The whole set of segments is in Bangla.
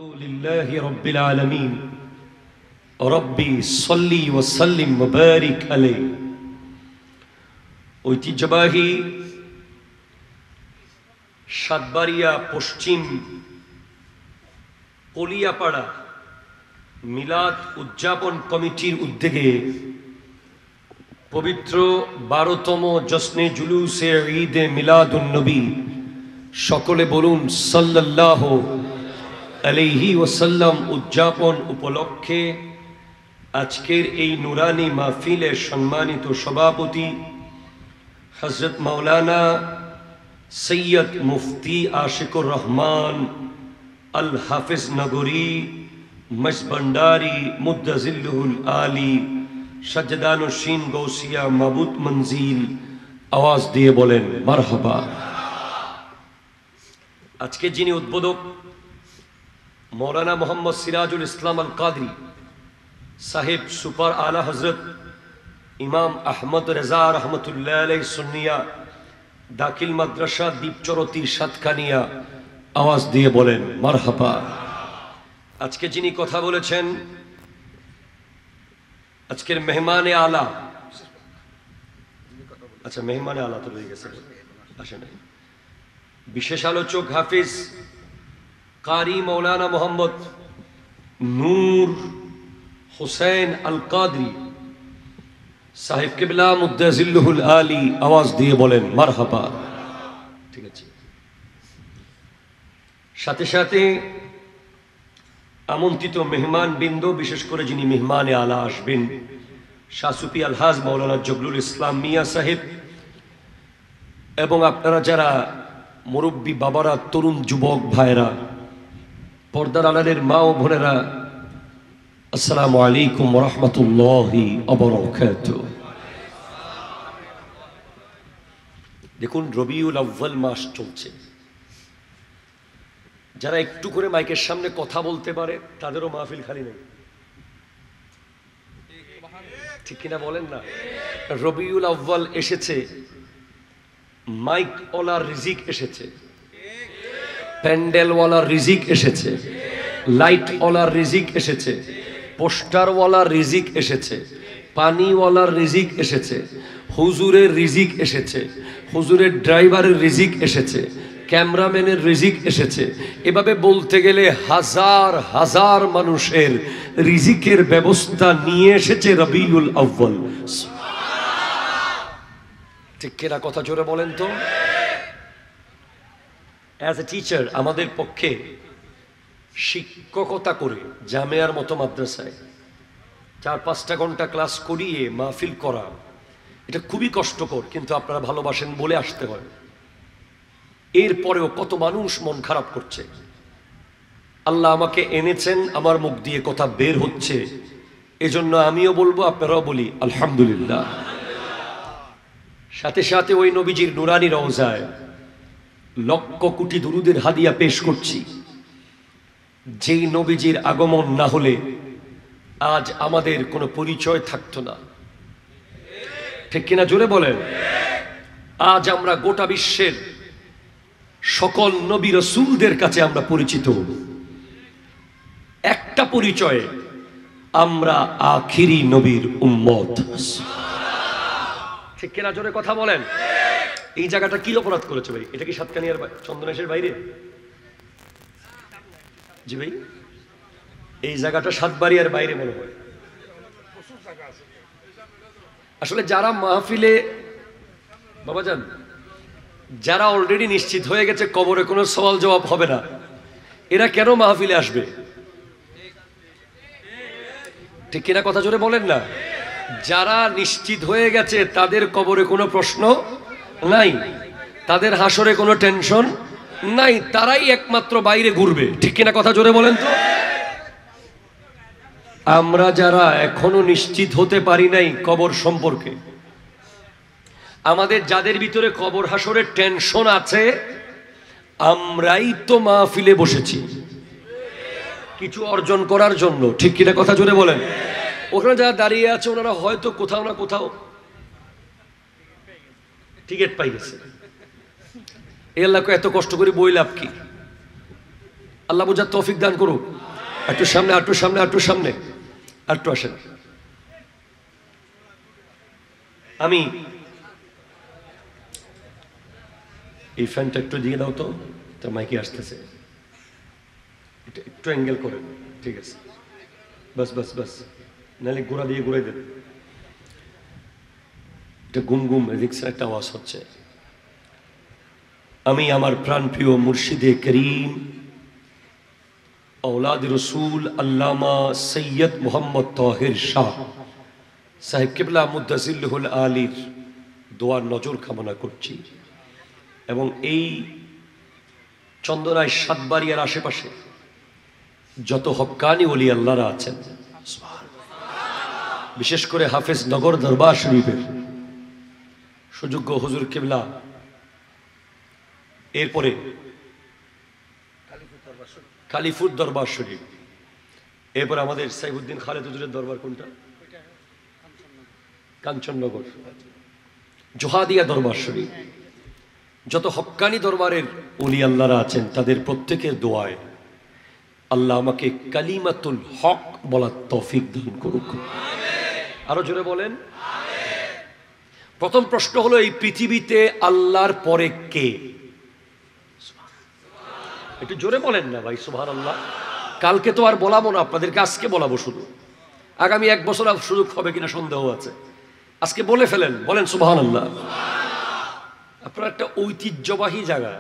لله رب العالمين ربي صلي وسلم وبارك عليه ঐতিহ্যবাহী সাতবাড়িয়া পশ্চিম কলিয়াপাড়া মিলাদ উদযাপন কমিটির উদ্যোগে পবিত্র 12তম জশ্নে জুলুসে ঈদে মিলাদুন নবী সকলে বলুন সাল্লাল্লাহু আলাইহি ওয়াসাল্লাম উদযাপন উপলক্ষে আজকের এই নুরানি মাহফিলের সম্মানিত সভাপতি হযরত মাওলানা সৈয়দ মুফতি আশিকুর রহমান আল হাফিজ নগরী মসবন্ডারি মুদ্দাজিল্লুহুল আলী সাজদানুশীন গৌসিয়া মাবুত মঞ্জিল আওয়াজ দিয়ে বলেন মারহাবা। আজকে যিনি উদ্বোধক মৌলানা মোহাম্মদ সিরাজুল ইসলাম আল কাদরি সাহেব সুপার আলা হজরত ইমাম আহমদ রেজা রহমতুল্লাহ আলাইহি সুন্নিয়া দাখিল মাদ্রাসা দ্বীপচরতি সাতকানিয়া আওয়াজ দিয়ে বলেন মারহাবা। আজকে যিনি কথা বলেছেন আজকের মেহমানে আলা, আচ্ছা মেহমানে আলা তো রয়ে গেছে, আসে নাই, বিশেষ আলোচক হাফিজ কারি মৌলানা মোহাম্মদ নূর হুসেন আল কাদরি সাহেব কিবলা মুদ্দাজিল্লুহুল আলী আওয়াজ দিয়ে বলেন মারহাবা। ঠিক আছে, সাথে সাথে আমন্ত্রিত মেহমান বৃন্দ, বিশেষ করে যিনি মেহমানে আলা আসবেন শাহসুফি আলহাজ মৌলানা জগলুল ইসলাম মিয়া সাহেব, এবং আপনারা যারা মুরব্বী বাবারা, তরুণ যুবক ভাইরা, পর্দার আড়ালের মা ও বোনেরা, আসসালামু আলাইকুম ওয়া রাহমাতুল্লাহি ওয়া বারাকাতুহু। দেখুন, রবিউল আউয়াল মাস চলছে। যারা একটু করে মাইকের সামনে কথা বলতে পারে তাদেরও মাহফিল খালি নেই, ঠিক কিনা বলেন না? রবিউল আউয়াল এসেছে, মাইক ওয়ালার রিজিক এসেছে, প্যান্ডেল ওয়ালার রিজিক এসেছে, লাইট ওয়ালার রিজিক এসেছে, পোস্টার ওয়ালার রিজিক এসেছে, পানিওয়ালার রিজিক এসেছে, হুজুরের রিজিক এসেছে, হুজুরের ড্রাইভারের রিজিক এসেছে, ক্যামেরাম্যানের রিজিক এসেছে। এভাবে বলতে গেলে হাজার হাজার মানুষের রিজিকের ব্যবস্থা নিয়ে এসেছে রবিউল আউয়াল। ঠিক কিনা? কথা জোরে বলেন তো। অ্যাজ এ টিচার, আমাদের পক্ষে শিক্ষকতা করে জামিয়ার মতো মাদ্রাসায় 4-5টা ঘন্টা ক্লাস করিয়ে মাহফিল করা, এটা খুবই কষ্টকর, কিন্তু আপনারা ভালোবাসেন বলে আসতে হয়। এরপরেও কত মানুষ মন খারাপ করছে। আল্লাহ আমাকে এনেছেন, আমার মুখ দিয়ে কথা বের হচ্ছে, এজন্য আমিও বলবো, আপনারাও বলি আলহামদুলিল্লাহ। সাথে সাথে ওই নবীজির নুরানি রওজায় লক্ষ কোটি দুরুদের হাদিয়া পেশ করছি। যেই নবীজির আগমন না হলে আজ আমাদের কোনো পরিচয় থাকতো না, ঠিক কিনা? জোরে বলেন। আজ আমরা গোটা বিশ্বের সকল নবী রাসূলদের কাছে আমরা পরিচিত। একটা পরিচয়ে, আমরা আখিরি নবীর উম্মত। ঠিক কিনা? জোরে কথা বলেন। এই জায়গাটা কি অপরাধ করেছে ভাই? এটা কি সাতকানিয়ার চন্দনেশের বাইরে? জি ভাই, এই জায়গাটা সাতবাড়িয়ার বাইরে মনে হয়। আসলে যারা মাহফিলে, বাবাজান, যারা অলরেডি নিশ্চিত হয়ে গেছে কবরে কোনো সওয়াল জবাব হবে না, এরা কেন মাহফিলে আসবে? ঠিক কিনা? কথা জোরে বলেন না। যারা নিশ্চিত হয়ে গেছে তাদের কবরে কোনো প্রশ্ন নাই, তাদের হাসরে কোনো টেনশন নাই, তারাই একমাত্র বাইরে ঘুরবে। ঠিক কিনা? কথা জোরে বলেন তো। আমরা যারা এখনো নিশ্চিত হতে পারি নাই কবর সম্পর্কে, আমাদের যাদের ভিতরে কবর হাসরের টেনশন আছে, আমরাই তো মাহফিলে বসেছি কিছু অর্জন করার জন্য। ঠিক কিনা? কথা জোরে বলেন। ওখানে যারা দাঁড়িয়ে আছে ওনারা হয়তো কোথাও না কোথাও টিকিট পাই গেছে। এই আল্লাহকে এত কষ্ট করে বই লাভ কি? আল্লাহ বোঝার তৌফিক দান করুক। একটু সামনে, একটু সামনে, একটু সামনে, একটু আসেন। আমি এই ফ্যানটা একটু দিয়ে দাও তো, তার মাইকে আসতেছে, একটু অ্যাঙ্গেল করেন, ঠিক আছে, বাস বাস বাস, নাহলে গোড়া দিয়ে ঘুরাই দেন। এটা গুম গুম রিক্সার একটা আওয়াজ হচ্ছে। আমি আমার প্রাণপ্রিয় মুর্শিদে করিম औलाद रसूल अल्लामा सैयद मोहम्मद ताहिर शाह साहेब किबला मुद्दाजिल्लुल आलिर দোয়ার নজর কামনা করছি। এবং এই চন্দনায় সাতবাড়িয়ার আশেপাশে যত হক্কানি ওলি আল্লাহরা আছেন, বিশেষ করে হাফেজ নগর দরবার শরীফের সুযোগ্য হুজুর কিবলা, এরপরে কালিফুর দরবার শরীফ, এরপর আমাদের সাইফুদ্দিন খালেদ হুজুরের দরবার কোনটা, কাঞ্চননগর, জোহাদিয়া দরবার শরীফ, যত হক্কানি দরবারের ওলি আল্লাহরা আছেন তাদের প্রত্যেকের দোয়ায় আল্লাহ আমাকে কালিমাতুল হক বলার তৌফিক দান করুক। আরো জোরে বলেন। প্রথম প্রশ্ন হলো, এই পৃথিবীতে আল্লাহর পরে কে? একটু জোরে বলেন না ভাই, সুবহানাল্লাহ। কালকে তো আর বলাবো না আপনাদেরকে, আজকে বলাবো শুধু। আগামী 1 বছর সুযোগ হবে কিনা সন্দেহ আছে, আজকে বলে ফেলেন, বলেন সুবহানাল্লাহ। আপনার একটা ঐতিহ্যবাহী জায়গা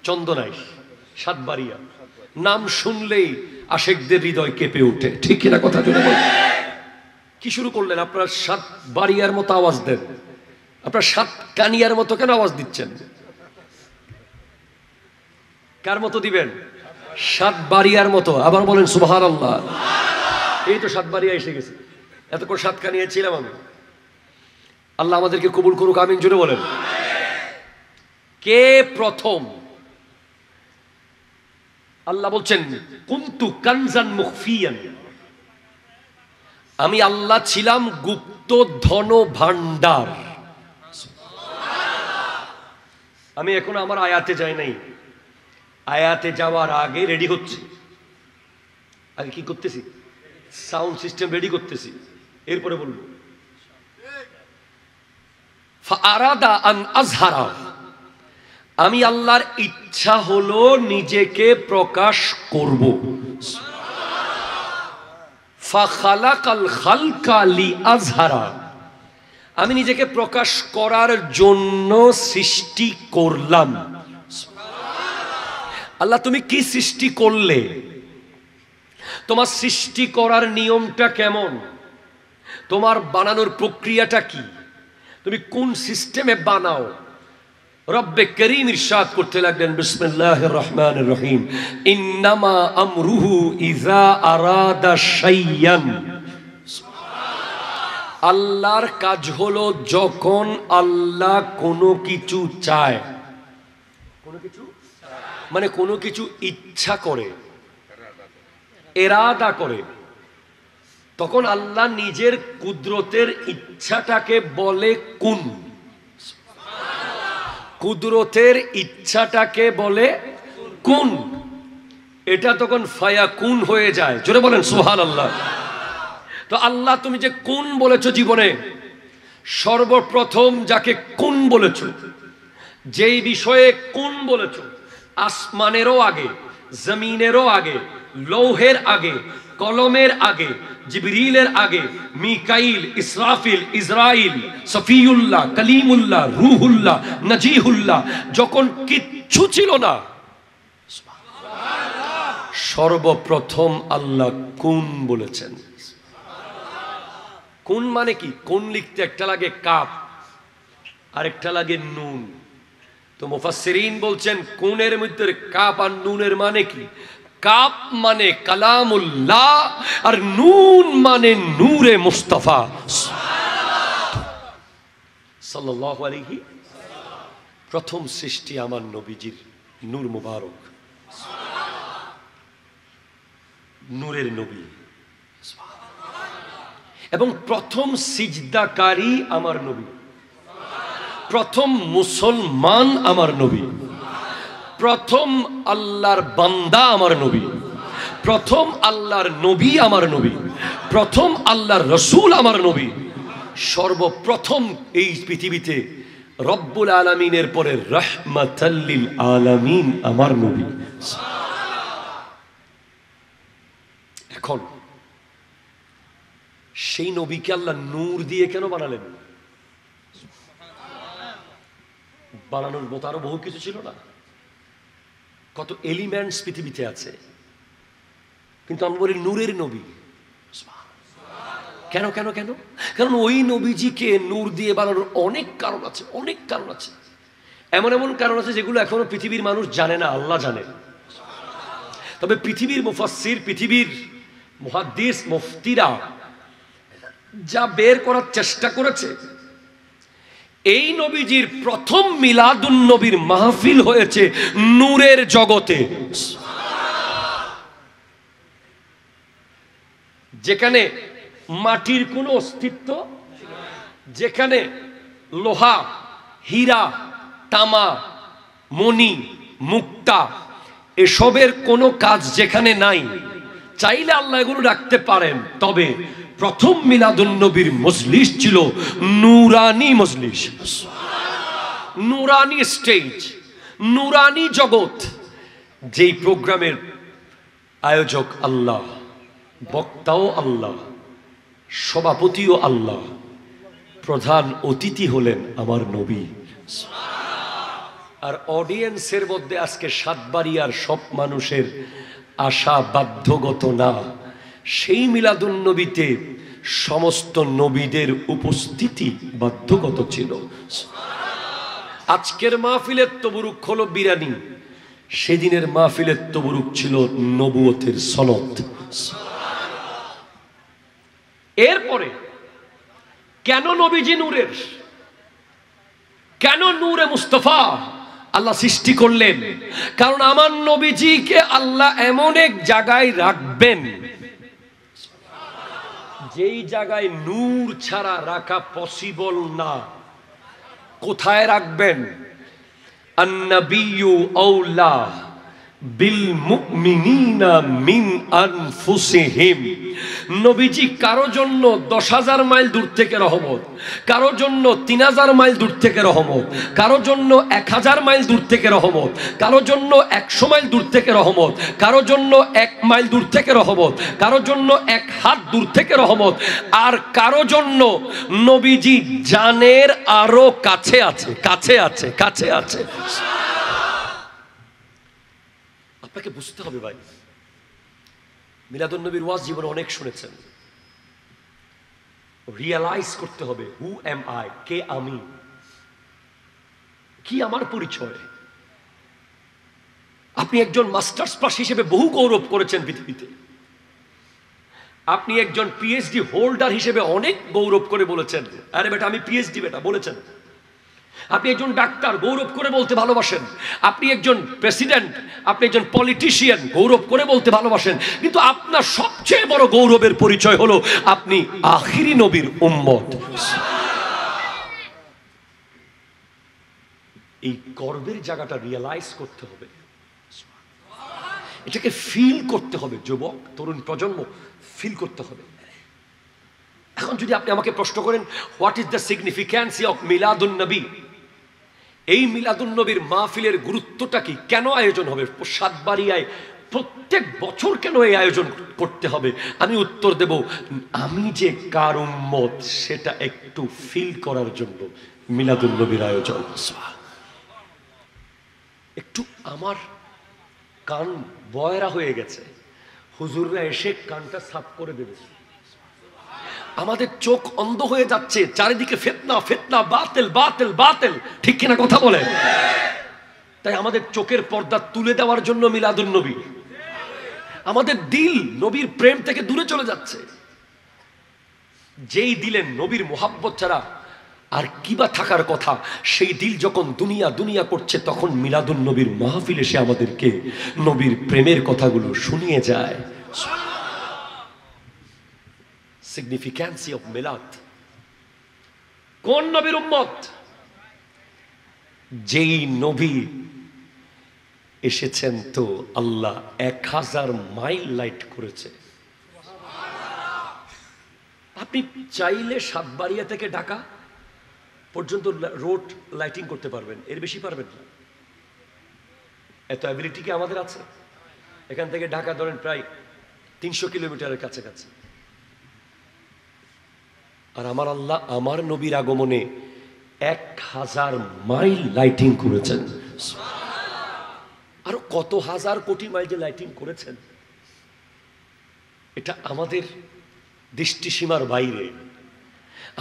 চন্দনাই সাতবাড়িয়া, নাম শুনলেই আশেকদের হৃদয় কেঁপে ওঠে, ঠিক কিনা কথা জোরে বলেন। কি শুরু করলেন আপনার? সাতবাড়িয়ার মতো আওয়াজ দেন, আপনার সাতকানিয়ার মতো কেন আওয়াজ দিচ্ছেন? কার মতো দিবেন? সাতবাড়িয়ার মতো। আবার বলেন সুবহানাল্লাহ। এই তো সাতবাড়িয়া এসে গেছে, এতক্ষণ সাতকানিয়া ছিলাম আমি। আল্লাহ আমাদেরকে কবুল করুক, আমিন জোরে বলেন। কে প্রথম? আল্লাহ বলছেন, কুনতু কানজান মুখফিয়ান, আমি আল্লাহ ছিলাম গুপ্ত ধন ভান্ডার। আমি এখন আমার আয়াতে যাই নাই, আয়াতে যাওয়ার আগে রেডি হচ্ছে। আগে কি করতেছি? সাউন্ড সিস্টেম রেডি করতেছি, এরপরে বলবো। ফাআরাদা আন আযহারা, আমি আল্লাহর ইচ্ছা হলো নিজেকে প্রকাশ করব। ফাখালাকাল খালকা লিআযহারা, আমি নিজেকে প্রকাশ করার জন্য সৃষ্টি করলাম। আল্লাহ তুমি কি সৃষ্টি করলে? তোমার সৃষ্টি করার নিয়মটা কেমন? তোমার বানানোর প্রক্রিয়াটা কি? তুমি কোন সিস্টেমে বানাও? রব্বে করিম ইরশাদ করতে লাগলেন, বিসমিল্লাহির রহমানির রহিম, ইন্নামা আমরুহু ইযা আরাদা শাইয়ান। আল্লাহর কাজ হলো যখন আল্লাহ কোনো কিছু চায়, কোনো কিছু মানে কোনো কিছু ইচ্ছা করে, এরাদা করে, তখন আল্লাহ নিজের কুদরতের ইচ্ছাটাকে বলে কুন। কুদরতের ইচ্ছাটাকে বলে কুন, এটা তখন ফায়াকুন হয়ে যায়। জোরে বলেন সুবহানাল্লাহ। তো আল্লাহ তুমি যে কুন বলেছো জীবনে, সর্বপ্রথম যাকে কুন বলেছো, যেই বিষয়ে কুন বলেছো, আসমানেরও আগে, জমিনেরও আগে, লৌহের আগে, কলমের আগে, জিবরিলের আগে, মিকাইল, ইসরাফিল, ইসরাইল, সফিউল্লাহ, কালিমুল্লাহ, রুহুল্লাহ, নাজিহুল্লাহ, যখন কিচ্ছু ছিল না, সর্বপ্রথম আল্লাহ কুন বলেছেন। কুন মানে কি? কুন লিখতে একটা লাগে কাপ আর একটা লাগে নুন। তো মুফাসসিরিন বলছেন কুনের মধ্যে কাপ আর নুনের মানে কি? কাপ মানে কালামুল্লাহ আর নুন মানে নূরে মুস্তাফা সাল্লাল্লাহু আলাইহি। প্রথম সৃষ্টি আমার নবীজির নূর মুবারক, নূরের নবী, এবং প্রথম সিজদাকারী আমার নবী, প্রথম মুসলমান আমার নবী, প্রথম আল্লাহর বান্দা আমার নবী, প্রথম আল্লাহর নবী আমার নবী, প্রথম আল্লাহর রসুল আমার নবী, সর্বপ্রথম এই পৃথিবীতে রব্বুল আলামিনের পরে রাহমাতাল লিল আলামিন আমার নবী। এখন সেই নবীকে আল্লাহ নূর দিয়ে কেন বানালেন? বানানোর মতো আরো বহু কিছু ছিল না? কত এলিমেন্টস পৃথিবীতে আছে, কিন্তু আমরা বলি নূরের নবী। কেন কেন কেন? কারণ ওই নবীজিকে নূর দিয়ে বানানোর অনেক কারণ আছে, অনেক কারণ আছে। এমন এমন কারণ আছে যেগুলো এখনো পৃথিবীর মানুষ জানে না, আল্লাহ জানে। তবে পৃথিবীর মুফাসসির, পৃথিবীর মুহাদ্দিস, মুফতিরা যা বের করার চেষ্টা করেছে, এই নবীজির প্রথম মিলাদুন নবীর মাহফিল হয়েছে নূরের জগতে, যেখানে মাটির কোনো অস্তিত্ব, যেখানে লোহা, হীরা, তামা, মণি, মুক্তা এসবের কোনো কাজ যেখানে নাই। চাইলে আল্লাহ এগুলো রাখতে পারেন, তবে প্রথম মিলাদুন নবীর মজলিস ছিল নূরানি মজলিস, নূরানি স্টেজ, নূরানি জগৎ। যেই প্রোগ্রামের আয়োজক আল্লাহ, বক্তাও আল্লাহ, সভাপতিও আল্লাহ, প্রধান অতিথি হলেন আমার নবী। আর অডিয়েন্সের মধ্যে আজকে সাতবাড়িয়ার সব মানুষের আশা বাধ্যগত না। সেই মিলাদুন নবীতে সমস্ত নবীদের উপস্থিতি বাধ্যগত ছিল। আজকের মাহফিলের তবরুক হলো বিরানি, সেদিনের মাহফিলের তবরুক ছিল নবুয়তের সনদ। এরপরে কেন নবীজি নূরের, কেন নূরে মুস্তাফা আল্লাহ সৃষ্টি করলেন? কারণ আমার নবীজিকে আল্লাহ এমন এক জায়গায় রাখবেন, যেই জায়গায় নূর ছাড়া রাখা পসিবল না। কোথায় রাখবেন? আন-নাবিয়্যু আওলা বিল মুমিনিনা মিন আনফুসিহিম। নবীজি কারো জন্য 10,000 মাইল দূর থেকে রহমত, কারো জন্য 3,000 মাইল দূর থেকে রহমত, কারো জন্য 1,000 মাইল দূর থেকে রহমত, কারো জন্য 100 মাইল দূর থেকে রহমত, কারো জন্য 1 মাইল দূর থেকে রহমত, কারো জন্য 1 হাত দূর থেকে রহমত, আর কারো জন্য নবীজি জানের আরো কাছে আছে, কাছে আছে, কাছে আছে। আপনাকে বুঝতে হবে ভাই, মিলাদুন নবীর ওয়াজ জীবনে অনেক শুনেছেন, রিয়ালাইজ করতে হবে হু এম আই, কে আমি, কি আমার পরিচয়। আপনি একজন মাস্টার্স পাস হিসেবে বহু গৌরব করেছেন পৃথিবীতে, আপনি একজন পিএইচডি হোল্ডার হিসেবে অনেক গৌরব করে বলেছেন, আরে বেটা আমি পিএইচডি বেটা বলেছেন। আপনি একজন ডাক্তার, গৌরব করে বলতে ভালোবাসেন। আপনি একজন প্রেসিডেন্ট, আপনি একজন পলিটিশিয়ান, গৌরব করে বলতে ভালোবাসেন। কিন্তু আপনার সবচেয়ে বড় গৌরবের পরিচয় হলো আপনি আখিরি নবীর উম্মত। এই গর্বের জায়গাটা রিয়ালাইজ করতে হবে, এটাকে ফিল করতে হবে। যুবক, তরুণ প্রজন্ম ফিল করতে হবে। এখন যদি আপনি আমাকে প্রশ্ন করেন হোয়াট ইজ দ্য সিগনিফিক্যান্সি অফ মিলাদুন নবী, এই মিলাদুন নবীর মাহফিলের গুরুত্বটা কি, কেন আয়োজন হবে সাতবাড়িয়ায় প্রত্যেক বছর, কেন এই আয়োজন করতে হবে, আমি উত্তর দেব আমি যে কার উম্মত সেটা একটু ফিল করার জন্য মিলাদুন নবীর আয়োজন। একটু আমার কান বয়রা হয়ে গেছে, হুজুররা এসে কানটা সাফ করে দেবে। আমাদের চোখ অন্ধ হয়ে যাচ্ছে, চারিদিকে ফিতনা ফিতনা, বাতিল বাতিল বাতিল, ঠিক কিনা কথা বলে? তাই আমাদের চোখের পর্দা তুলে দেওয়ার জন্য মিলাদুন নবী। আমাদের দিল নবীর প্রেম থেকে দূরে চলে যাচ্ছে। যেই দিলেন নবীর মোহাব্বত ছাড়া আর কিবা থাকার কথা, সেই দিল যখন দুনিয়া দুনিয়া করছে, তখন মিলাদুন নবীর মাহফিল এসে আমাদেরকে নবীর প্রেমের কথাগুলো শুনিয়ে যায়। সিগনিফিক্যান্সি অফ মিলাদ, কোন নবীর উম্মত? যেই নবী এসেছেন তো আল্লাহ 1000 মাইল লাইট করেছে। আপনি চাইলে সাতবাড়িয়া থেকে ঢাকা পর্যন্ত রোড লাইটিং করতে পারবেন, এর বেশি পারবেন না। এত অ্যাবিলিটি কি আমাদের আছে? এখান থেকে ঢাকা ধরেন প্রায় 300 কিলোমিটারের কাছাকাছি। আর আমার আল্লাহ আমার নবীর আগমনে 1000 মাইল লাইটিং করেছেন। আরো কত হাজার কোটি মাইল যে লাইটিং করেছেন, এটা আমাদের দৃষ্টিসীমার বাইরে।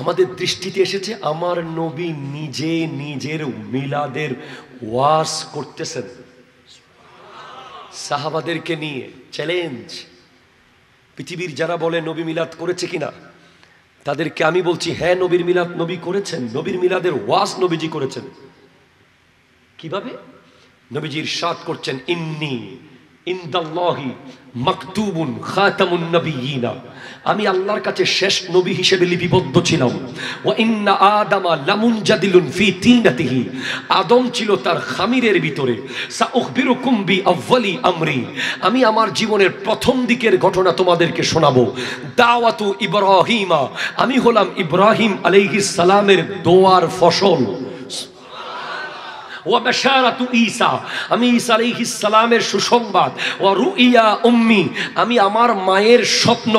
আমাদের দৃষ্টিতে এসেছে আমার নবী নিজে নিজের মিলাদের ওয়াজ করতেছেন সাহাবাদেরকে নিয়ে। চ্যালেঞ্জ, পৃথিবীর যারা বলে নবী মিলাদ করেছে কিনা তাদেরকে আমি বলছি, হ্যাঁ নবীর মিলাদ নবী করেছেন। নবীর মিলাদের ওয়াজ নবীজি করেছেন। কিভাবে? নবীজি ইরশাদ করছেন, ইন্নী ইনদাল্লাহি মাকতুবুন খাতামুন নবিয়িনা, আমি আল্লাহর কাছে শেষ নবী হিসেবে লিপিবদ্ধ ছিলাম। ওয়া ইন্না আদামা লামুনজাদিলুন ফি তিনাতিহি, আদম ছিল তার খামিরের ভিতরে। সাউখবিরুকুম বি আউয়ালি আমরি, আমি আমার জীবনের প্রথম দিকের ঘটনা তোমাদেরকে শোনাবো। দাওয়াতু ইব্রাহিমা, আমি হলাম ইব্রাহিম আলাইহিস সালামের দোয়ার ফসল। ওয়া বাশারাতু ঈসা, আমি ঈসা আলাইহিস সালামের সুসংবাদ। ওয়া রুইয়া উম্মি, আমি আমার মায়ের স্বপ্ন।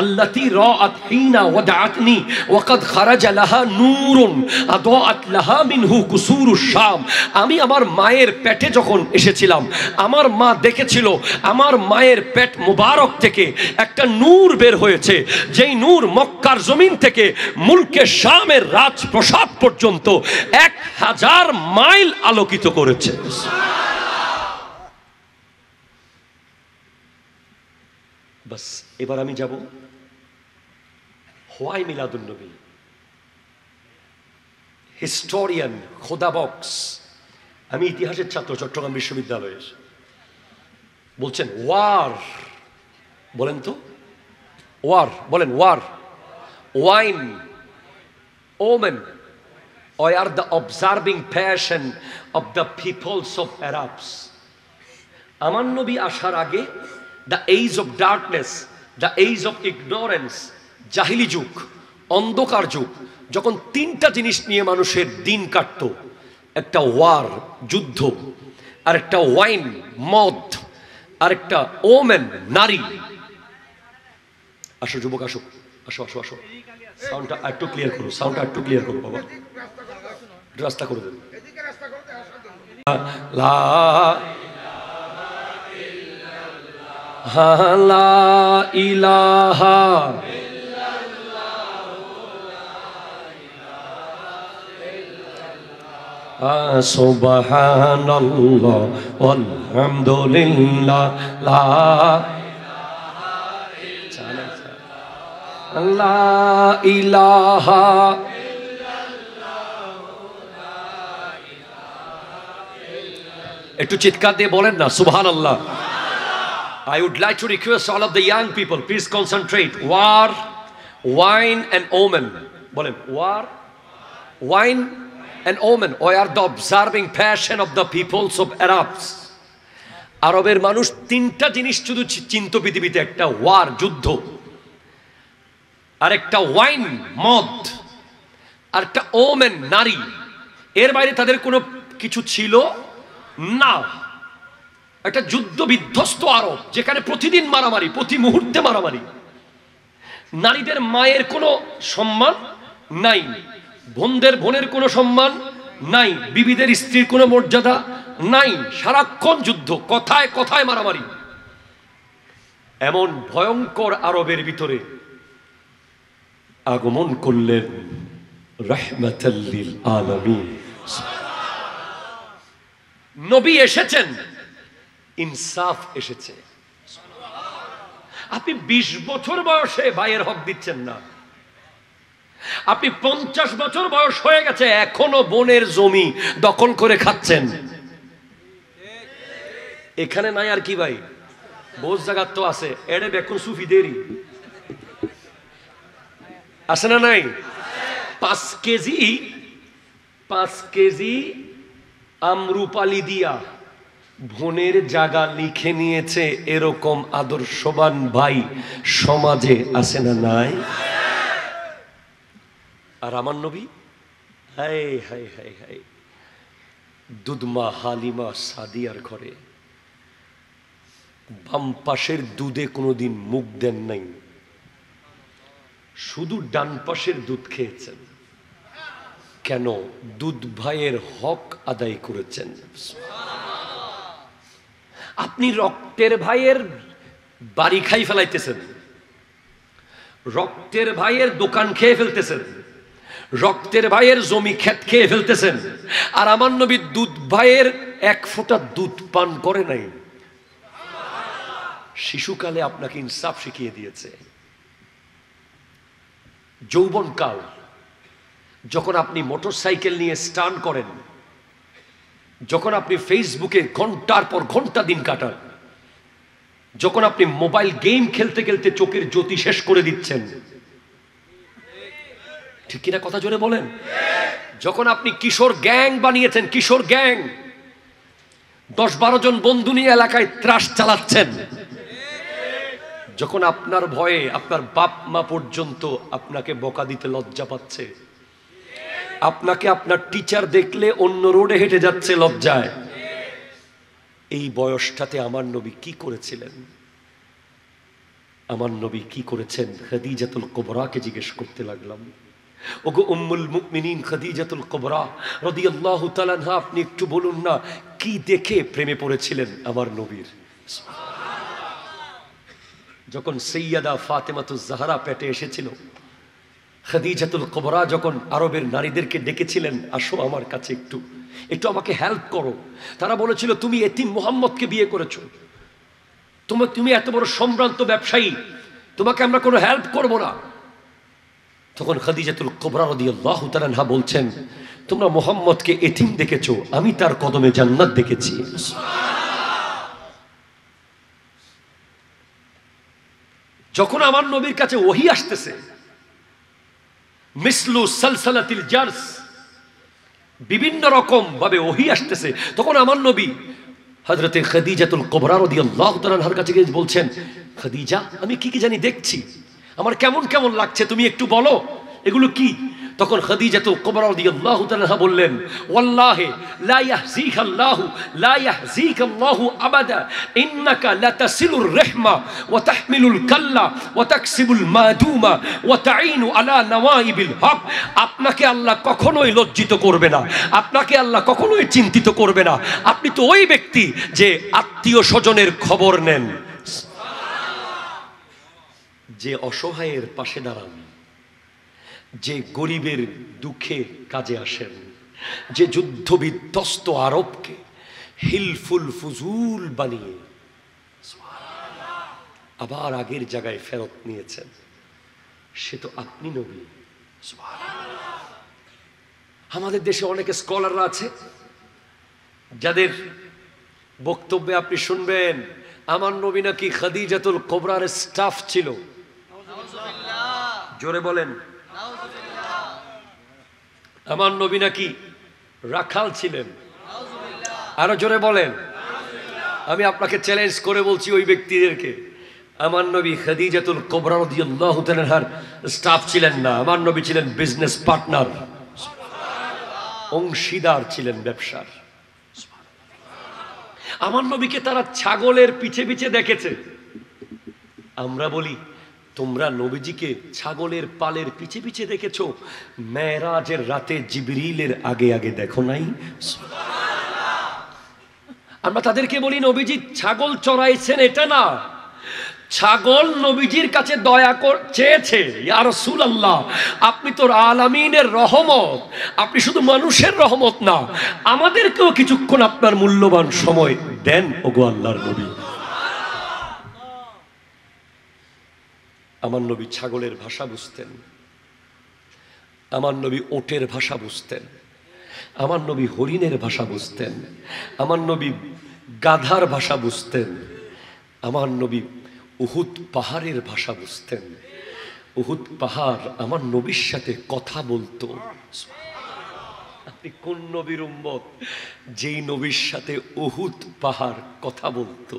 আল্লাতী রাআত হিনা ওয়াদাআতনি ওয়া কাদ খারাজা লাহা নূরুন আদাআত লাহা মিনহু কুসুরুশ শাম, আমি আমার মায়ের পেটে যখন এসেছিলাম আমার মা দেখেছিল আমার মায়ের পেট মুবারক থেকে একটা নূর বের হয়েছে, যেই নূর মক্কার জমিন থেকে মুলকে শামের রাজপ্রাসাদ পর্যন্ত 1000 মাইল আলোকিত করেছে। বাস এবার আমি যাব হোয়াই মিলাদুন নবী। হিস্টোরিয়ান খোদা বক্স, আমি ইতিহাসের ছাত্র চট্টগ্রাম বিশ্ববিদ্যালয়ের, বলছেন ওয়ার, বলেন তো ওয়ার, বলেন war, wine, women, or are the observing passion of the peoples of Arabs. আমার নবী আসার আগে the age of darkness, the age of ignorance, জাহিলি যুগ, অন্ধকার যুগ, যখন তিনটা জিনিস নিয়ে মানুষের দিন কাটত, একটা ওয়ার যুদ্ধ, আর একটা ওয়াইন মদ, আর একটা ওমেন নারী। আসো যুবক আসো, আসো আসো আসো, সাউন্ডটা একটু ক্লিয়ার করো, সাউন্ডটা একটু ক্লিয়ার করো বাবা, রাস্তা করে দেন। লা ইলাহা সুবহানাল্লাহ আলহামদুলিল্লাহ লা ইলাহা একটু চিৎকার দিয়ে বলেন না সুবহানাল্লাহ। I would like to request all of the young people, please concentrate. War, wine and omen. বলেন war, wine and omen. Or are the observing passion of the peoples of Arabs. আরবের মানুষ তিনটা জিনিস শুধু চিন্ত পৃথিবীতে, একটা ওয়ার যুদ্ধ, আর একটা ওয়াইন মদ, আর একটা ওমেন নারী। এর বাইরে তাদের কোনো কিছু ছিল না। একটা যুদ্ধ বিধ্বস্ত আরব, যেখানে প্রতিদিন মারামারি, প্রতি মুহূর্তে মারামারি। নারীদের মায়ের কোনো সম্মান নাই, বোনদের বোনের কোনো সম্মান নাই, বিবিদের স্ত্রীর কোনো মর্যাদা নাই, সারাক্ষণ যুদ্ধ, কথায় কথায় মারামারি। এমন ভয়ঙ্কর আরবের ভিতরে আগমন করলেন রাহমাতাল লিল আলামিন। নবী এসেছেন, ইনসাফ এসেছে। আপনি 20 বছর বয়সে ভাইয়ের হক দিচ্ছেন না, আপনি 50 বছর বয়স হয়ে গেছে এখনো বোনের জমি দখল করে খাচ্ছেন। এখানে নাই আর কি ভাই, বোঝ জায়গা তো আছে, এড়ে বেকুন সুফিদেরই আছে না নাই? 5 কেজি আমরুপালি দিয়া বোনের জায়গা লিখে নিয়েছে, এরকম আদর্শবান ভাই সমাজে আছে না নাই? আর আমার নবী, হায় হায় হায় হায়, দুধমা হালিমা সাদিয়ার ঘরে বাম পাশের দুধে কোনোদিন মুখ দেন নাই, শুধু ডান পাশের দুধ খেয়েছেন। কেন? দুধ ভাইয়ের হক আদায় করেছেন। আপনি রক্তের ভাইয়ের বাড়ি খাই ফেলাইতেছেন, রক্তের ভাইয়ের দোকান খেয়ে ফেলতেছেন, রক্তের ভাইয়ের জমি ক্ষেত খেয়ে ফেলতেছেন, আর আমার নবী দুধ ভাইয়ের এক ফোঁটা দুধ পান করে নাই। শিশুকালে আপনাকে ইনসাফ শিখিয়ে দিয়েছে। যৌবনকাল, যখন আপনি মোটরসাইকেল নিয়ে স্টান্ট করেন, যখন আপনি ফেসবুকে ঘন্টার পর ঘন্টা দিন কাটান, যখন আপনি মোবাইল গেম খেলতে খেলতে চোখের জ্যোতি শেষ করে দিচ্ছেন, ঠিক কিনা কথা জোরে বলেন? যখন আপনি কিশোর গ্যাং বানিয়েছেন, কিশোর গ্যাং 10-12 জন বন্ধু নিয়ে এলাকায় ত্রাস চালাচ্ছেন, যখন আপনার ভয়ে আপনার বাপ মা পর্যন্ত আপনাকে বকা দিতে লজ্জা পাচ্ছে, আপনাকে আপনার টিচার দেখলে অন্য রোডে হেঁটে যাচ্ছে লজ্জায়, এই বয়সটাতে আমার নবী কি করেছিলেন? আমার নবী কি করেছেন? খাদিজাতুল কুবরাকে জিজ্ঞেস করতে লাগলাম। ওগো উম্মুল মুমিনিন খাদিজাতুল কুবরা রাদিয়াল্লাহু তাআলা আনহা, আপনি একটু বলুন না কি দেখে প্রেমে পড়েছিলেন আমার নবীর? যখন সৈয়দা ফাতেমাতুজ জাহরা পেটে এসেছিল, খাদিজাতুল কুবরা যখন আরবের নারীদেরকে ডেকেছিলেন, আসো আমার কাছে একটু একটু আমাকে হেল্প করো। তারা বলেছিল, তুমি এতিম মুহাম্মদকে বিয়ে করেছো, তুমি এত বড় সম্ভ্রান্ত ব্যবসায়ী, তোমাকে আমরা কোনো হেল্প করব না। তখন খাদিজাতুল কুবরা রাদিয়াল্লাহু তাআলা আনহা বলছেন, তোমরা মুহাম্মদকে এতিম দেখেছো, আমি তার কদমে জান্নাত দেখেছি। যখন আমার নবীর কাছে ওহী আসতেছে, মিসলু সালসালাতিল জারস, বিভিন্ন রকম ভাবে ওহী আসতেছে, তখন আমার নবী হযরতে খাদিজাতুল কুবরা রাদিয়াল্লাহু তাআলা আনহার কাছে গিয়ে বলছেন, খাদিজা, আমি কি কি জানি দেখছি, আমার কেমন কেমন লাগছে, তুমি একটু বলো এগুলো কি? তখন খাদিজাতুল কুবরা রাদিয়াল্লাহু তাআলা আনহা বললেন, ওয়াল্লাহি লা ইয়াহযিকাল্লাহু আবাদা, ইন্নাকা লাতাসিলুর রাহমা ওয়া তাহমিলুল কাল্লা ওয়া তাকসিবুল মাদুমা ওয়া তাঈনু আলা নওয়াইবিল হক। আপনাকে আল্লাহ কখনোই লজ্জিত করবে না, আপনাকে আল্লাহ কখনোই চিন্তিত করবে না। আপনি তো ওই ব্যক্তি যে আত্মীয় স্বজনের খবর নেন, যে অসহায়ের পাশে দাঁড়ান, যে গরিবের দুঃখে কাজে আসেন, যে যুদ্ধ বিধ্বস্ত আরবকে হিলফুল ফুজুল বানিয়ে আবার আগের জায়গায় ফেরত নিয়েছেন, সে তো আপনি নবী। আমাদের দেশে অনেকে স্কলাররা আছে যাদের বক্তব্যে আপনি শুনবেন, আমার নবী নাকি খাদিজাতুল কুবরার স্টাফ ছিল। জোরে বলেন। আমার নবী নাকি রাখাল ছিলেন। আরো জোরে বলেন। আমি আপনাকে চ্যালেঞ্জ করে বলছি ওই ব্যক্তিদেরকে, আমার নবী খাদিজাতুল কুবরা রাদিয়াল্লাহু তাআলা আনহার স্টাফ ছিলেন না, আমার নবী ছিলেন বিজনেস পার্টনার, অংশীদার ছিলেন ব্যবসার। আমার নবীকে তারা ছাগলের পিছে পিছে দেখেছে। আমরা বলি, তোমরা নবীজিকে ছাগলের পালের পিছে পিছে দেখেছো, মেরাজের রাতে জিবরিলের আগে আগে দেখো নাই? আমরা তাদেরকে বলি, নবীজি ছাগল চড়াইছেন এটা না, ছাগল নবীজির কাছে দয়া চেয়েছে, ইয়া রাসূলুল্লাহ আপনি তো আলামিনের রহমত, আপনি শুধু মানুষের রহমত না, আমাদেরকেও কিছুক্ষণ আপনার মূল্যবান সময় দেন ওগো আল্লাহর নবী। আমার নবী ছাগলের ভাষা বুঝতেন, আমার নবী ওটের ভাষা বুঝতেন, আমার নবী হরিণের ভাষা বুঝতেন, আমার নবী গাধার ভাষা বুঝতেন, আমার নবী উহুদ পাহাড়ের ভাষা বুঝতেন। উহুদ পাহাড় আমার নবীর সাথে কথা বলতো। আপনি কোন নবীর উম্মত যেই নবীর সাথে উহুদ পাহাড় কথা বলতো?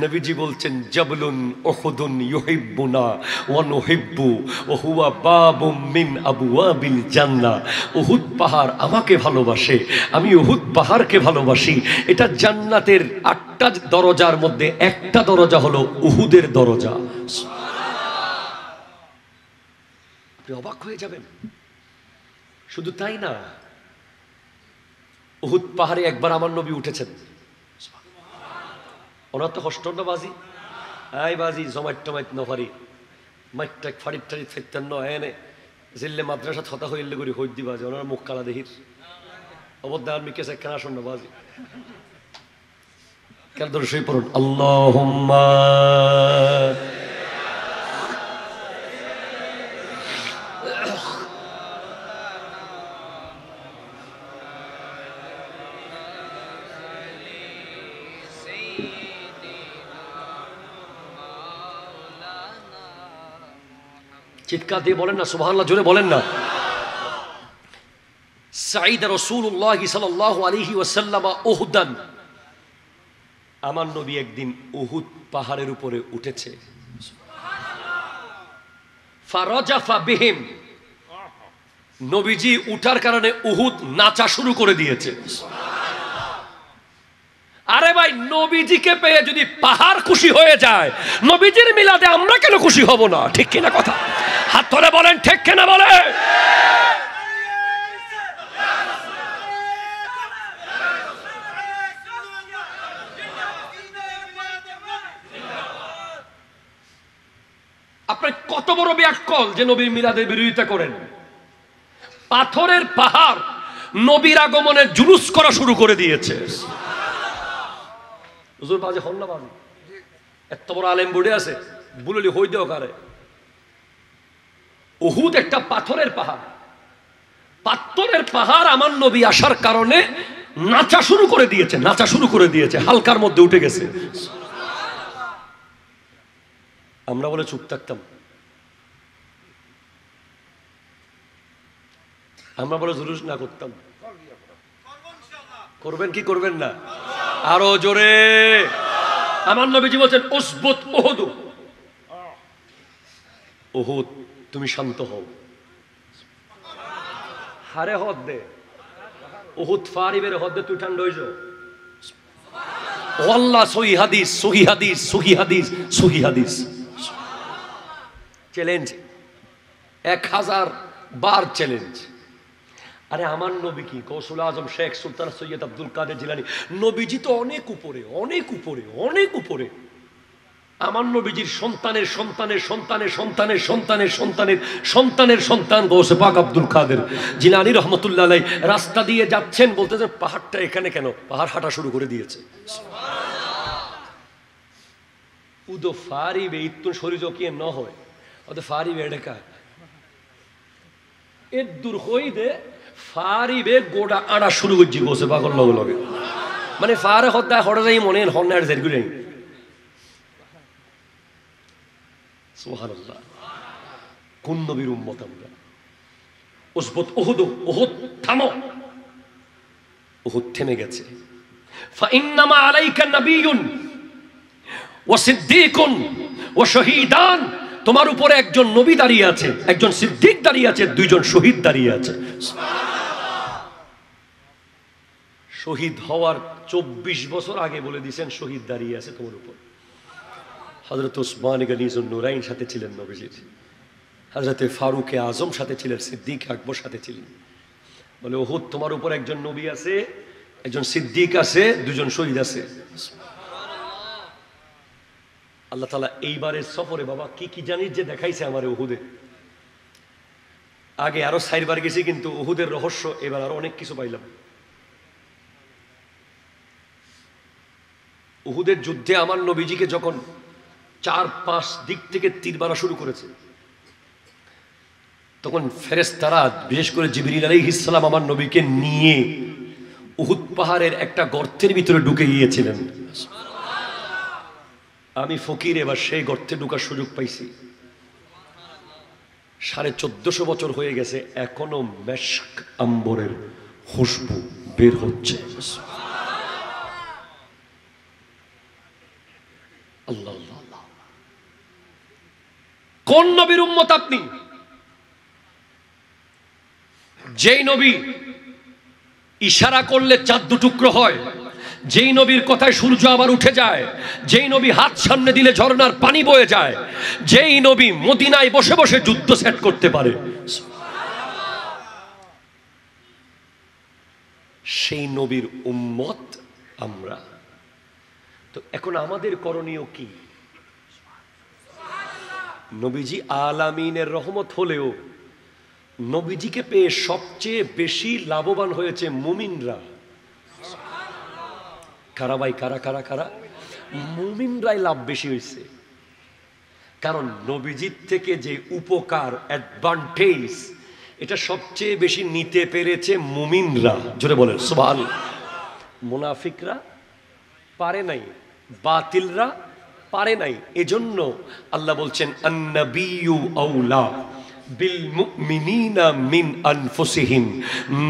নবীজি বলছেন জাবলুন উহুদুন ইউহিব্বুনা ওয়া নুহিব্বু ওয়া হুয়া বাবুম মিন আবওয়াবিল জান্নাহ। উহুদ পাহাড় আমাকে ভালোবাসে, আমি উহুদ পাহাড়কে ভালোবাসি। এটা জান্নাতের 8টা দরজার মধ্যে একটা দরজা হলো উহুদের দরজা। আপনি অবাক হয়ে যাবেন। শুধু তাই না, উহুদ পাহাড়ে একবার আমার নবী উঠেছেন। ওনার তো হস্টন না বাজি, আই বাজি জমাইট টমাইট নফারি মাইটাক ফাড়ির টাড়িত ফেরতেন ন এনে জিল্লে মাদ্রাসা থতা হইলে করি হইদি বাজে ওনার মুখ কালা দেহির অবদ্দা আমি কেসে কেনা শোন না বাজি কেন ধরে শুয়ে পড়ুন আল্লাহুম্মা চিৎকার দিয়ে বলেন না সুবহানাল্লাহ, জোরে বলেন না। সাইদ রাসূলুল্লাহ সাল্লাল্লাহু আলাইহি ওয়াসাল্লাম উহুদান, আমার নবী একদিন উহুদ পাহাড়ের উপরে উঠেছে। ফারাজাফা বিহিম, নবীজি উঠার কারণে উহুদ নাচা শুরু করে দিয়েছে। আরে ভাই, নবীজিকে পেয়ে যদি পাহাড় খুশি হয়ে যায়, নবীজির মিলাদে আমরা কেন খুশি হব না? ঠিক কিনা কথা? হাত ধরে বলেন ঠিক কিনা বলে। আপনার কত বড় ব্যাককল যে নবীর মিলাদের বিরোধিতা করেন। পাথরের পাহাড় নবীর আগমনের জুলুস করা শুরু করে দিয়েছে। হুজুর বাজে হন না বাজে, এত বড় আলেম বুড়ে আছে বুললি হই দেও কারে। উহুদ একটা পাথরের পাহাড়, পাথরের পাহাড় আমার নবী আসার কারণে নাচা শুরু করে দিয়েছে, নাচা শুরু করে দিয়েছে, হালকার মধ্যে উঠে গেছে। আমরা বলে চুপ থাকতাম, আমরা বলে জুলুস না করতাম। করবেন কি করবেন না? আরো জোরে। আমার নবীজি বলছেন উসবুত উহুদ, উহুদ তুমি শান্ত হও। হারে হদ দে উহুদ ফারিবের হদ দে তুই ঠান্ডা হয়ে যাও। আল্লাহ সহি হাদিস, সহি হাদিস, সহি হাদিস, সহি হাদিস। চ্যালেঞ্জ 1000 বার চ্যালেঞ্জ। আরে আমার নবী কি গৌসুল আজম শেখ সুলতান সৈয়দ আব্দুল কাদের জিলানী, নবীজি তো অনেক উপরে, অনেক উপরে, অনেক উপরে। আমার নবীজির সন্তানের সন্তানের সন্তানের সন্তানের সন্তানের সন্তানের সন্তানের সন্তান গৌসে পাক আব্দুল কাদের জিলানী রহমতুল্লাহ আলাইহি রাস্তা দিয়ে যাচ্ছেন, বলতেছেন পাহাড়টা এখানে কেন? পাহাড় হাঁটা শুরু করে দিয়েছে। উদো ফারিবে ইত্তুন শরীর কি ন হয় ওদের ফারিবে এডেকা এর দূর হই দে ফারিবে গোড়া আড়া শুরু করছি গোসে পাগল লগে লগে, মানে ফারে হত্যা হঠাৎ যাই মনে হন্যার জেরগুলো। সুবহানাল্লাহ, কোন নবীর উম্মত আমরা? উসবুত উহুদ, উহুদ থামো। উহুদ থেমে গেছে। ফাইন্নামা আলাইকা নাবিয়্যুন ওয়া সিদ্দীকুন ওয়া শহীদান, তোমার উপরে একজন নবী দাঁড়িয়ে আছে, একজন সিদ্দিক দাঁড়িয়ে আছে, দুইজন শহীদ দাঁড়িয়ে আছে। শহীদ হওয়ার 24 বছর আগে বলে দিয়েছেন শহীদ দাঁড়িয়ে আছে তোমার উপর। হযরত উসমান গনি যুন্নুরাইন সাথে ছিলেন নবীজির, হযরত ফারুক আজম সাথে ছিলেন, সিদ্দিক আকবর সাথে ছিলেন। বলে উহুদ তোমার উপর একজন নবী আছে, একজন সিদ্দিক আছে, দুজন শহীদ আছে। আল্লাহ তাআলা এইবারের সফরে বাবা কি কি জানিস যে দেখাইছে আমার উহুদে। আগে আরো 4 বার গেছি, কিন্তু উহুদের রহস্য এবার আরো অনেক কিছু পাইলাম। উহুদের যুদ্ধে আমার নবীজিকে যখন 4-5 দিক থেকে তীর মারা শুরু করেছে, তখন ফেরেশতারা বিশেষ করে জিবরিল আলাইহিস সালাম আমার নবীকে নিয়ে উহুদ পাহাড়ের একটা গর্তের ভিতরে ঢুকে গিয়েছিলেন। আমি ফকির, এবার সেই গর্তে ঢোকার সুযোগ পাইছি। 1450 বছর হয়ে গেছে, এখনো মেশক আম্বরের খুশবু বের হচ্ছে। আল্লাহ আল্লাহ। কোন নবীর উম্মত আপনি? যেই নবী ইশারা করলে চাঁদ দুটুকরো হয়, যেই নবীর কথায় সূর্য আবার উঠে যায়, যেই নবী হাত সামনে দিলে ঝর্ণার পানি বয়ে যায়, যেই নবী মদিনায় বসে বসে যুদ্ধ সেট করতে পারে, সেই নবীর উম্মত আমরা। তো এখন আমাদের করণীয় কি? নবীজি আলামিনের রহমত হলেও নবীজিকে পেয়ে সবচেয়ে বেশি লাভবান হয়েছে মুমিনরা। কারা ভাই? কারা কারা কারা? মুমিনরাই লাভ বেশি হয়েছে। কারণ নবীজির থেকে যে উপকার, অ্যাডভান্টেজ, এটা সবচেয়ে বেশি নিতে পেরেছে মুমিনরা। জোরে বলেন সুবহানাল্লাহ। মুনাফিকরা পারে নাই, বাতিলরা পারে নাই। এজন্য আল্লাহ বলছেন আন-নাবিয়্যু আওলা বিল মুমিনিনা মিন আনফুসিহিম,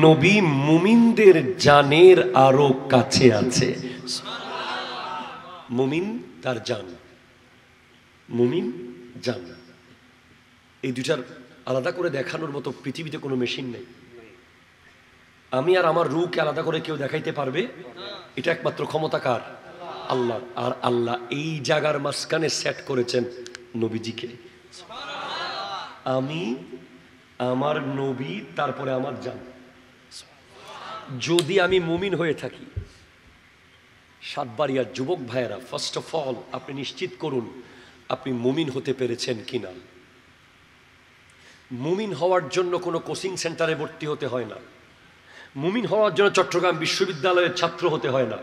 নবী মুমিনদের জানের আরো কাছে আছে। মুমিন তার জান, মুমিন জান, এই দুটার আলাদা করে দেখানোর মতো পৃথিবীতে কোনো মেশিন নেই। আমি আর আমার রূহকে আলাদা করে কেউ দেখাইতে পারবে? এটা একমাত্র ক্ষমতা কার? আল্লাহ। আর আল্লাহ এই জায়গার মাঝখানে সেট করেছেন নবীজিকে। আমি, আমার নবী, তারপরে আমার জান। যদি আমি মুমিন হয়ে থাকি, সাতবাড়িয়ার যুবক ভাইয়েরা, ফার্স্ট অফ অল আপনি নিশ্চিত করুন আপনি মুমিন হতে পেরেছেন কিনা। মুমিন হওয়ার জন্য কোনো কোচিং সেন্টারে ভর্তি হতে হয় না। মুমিন হওয়ার জন্য চট্টগ্রাম বিশ্ববিদ্যালয়ের ছাত্র হতে হয় না।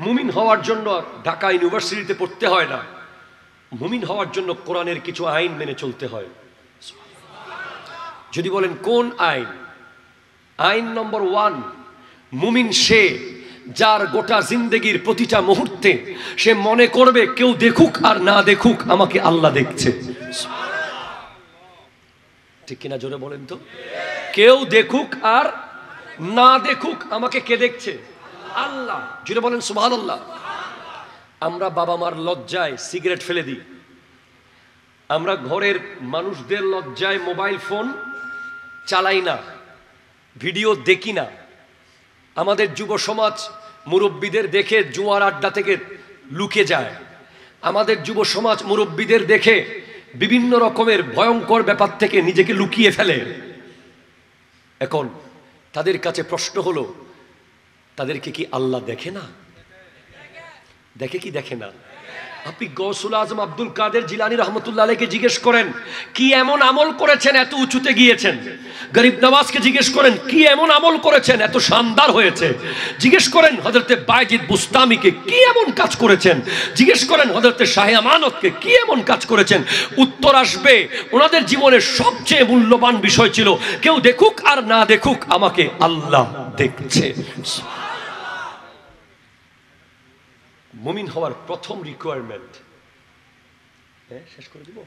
মুমিন হওয়ার জন্য ঢাকা ইউনিভার্সিটিতে পড়তে হয় না। মুমিন হওয়ার জন্য কোরআনের কিছু আইন মেনে চলতে হয়। যদি বলেন কোন আইন? আইন নম্বর 1, মুমিন সে যার গোটা জিন্দেগির প্রতিটা মুহূর্তে সে মনে করবে কেউ দেখুক আর না দেখুক আমাকে আল্লাহ দেখছে। ঠিক কিনা? জোরে বলেন তো। কেউ দেখুক আর না দেখুক আমাকে কে দেখছে? আল্লাহ। জোরে বলেন সুবহানাল্লাহ। আমরা বাবা মার লজ্জায় সিগারেট ফেলে দিই, আমরা ঘরের মানুষদের লজ্জায় মোবাইল ফোন চালাই না, ভিডিও দেখি না। আমাদের যুব সমাজ মুরব্বীদের দেখে জুয়ার আড্ডা থেকে লুকে যায়। আমাদের যুব সমাজ মুরব্বীদের দেখে বিভিন্ন রকমের ভয়ঙ্কর ব্যাপার থেকে নিজেকে লুকিয়ে ফেলে। এখন তাদের কাছে প্রশ্ন হলো, তাদেরকে কি আল্লাহ দেখে না? দেখে কি দেখে না? আপনি গৌসুল আজম আব্দুল কাদের জিলানী রহমতুল্লাহ আলাইহিকে জিজ্ঞেস করেন কি এমন আমল করেছেন এত উঁচুতে গিয়েছেন। গরিব নওয়াজকে জিজ্ঞেস করেন কি এমন আমল করেছেন এত শানদার হয়েছে। জিজ্ঞেস করেন হযরতে বায়জিদ বুস্তামিকে কি এমন কাজ করেছেন। জিজ্ঞেস করেন হযরতে শাহে আমানতকে কি এমন কাজ করেছেন। উত্তর আসবে ওনাদের জীবনের সবচেয়ে মূল্যবান বিষয় ছিল কেউ দেখুক আর না দেখুক আমাকে আল্লাহ দেখছে। মুমিন হওয়ার প্রথম রিকোয়ারমেন্ট, শেষ করে দিব,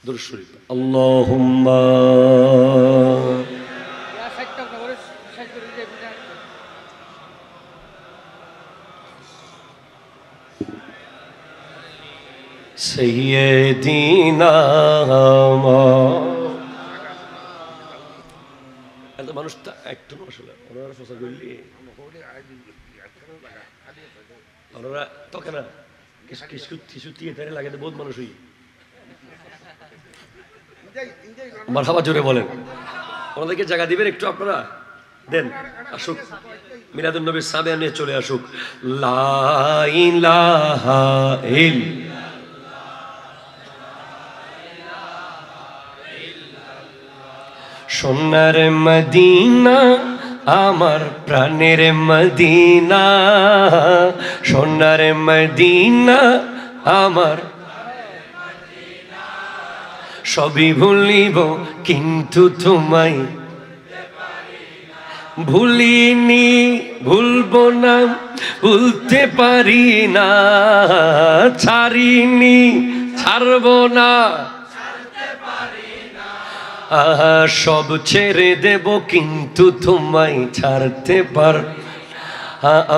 দুরূদ শরীফ। আল্লাহুম্মা সাইয়্যিদিনা এত মানুষ একটু আসলে ওনারা ফসা করলি ওনারা তোকে না কিছু দিয়ে তারে লাগাতে বহুত মানুষ হই। মারহাবা জোরে বলেন। ওনাদেরকে জায়গা দিবেন একটু, আপনারা দেন। আসুক মিলাদুন নবীর সামনে নিয়ে চলে আসুক। লা ইলাহা ইল্লাল্লাহ সোনার মদিনা আমার প্রাণের মদিনা, সোনার মদিনা আমার, সবই ভুলিব কিন্তু তোমায় ভুলিনি, ভুলবো না, ভুলতে পারি না, ছাড়িনি, ছাড়বো না, সব ছেড়ে দেব কিন্তু তোমায় ছাড়তে পার,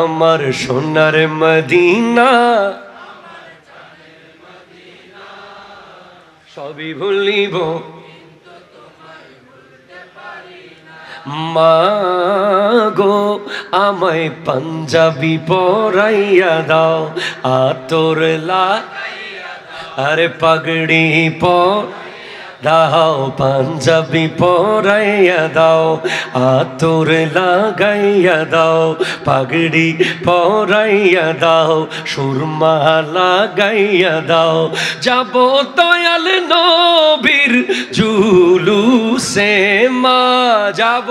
আমার সোনার মদিনা, সবই ভুলিব মা গো, আমায় পাঞ্জাবি পরাইয়া দাও, আতর আরে পাগড়ি দাও, পাঞ্জাবি পরাইয়া দাও, আতর লাগাইয়া দাও, পাগড়ি পরাইয়া দাও, সুরমা লাগাইয়া দাও, যাব দয়াল নবীর জুলুসে মা, যাব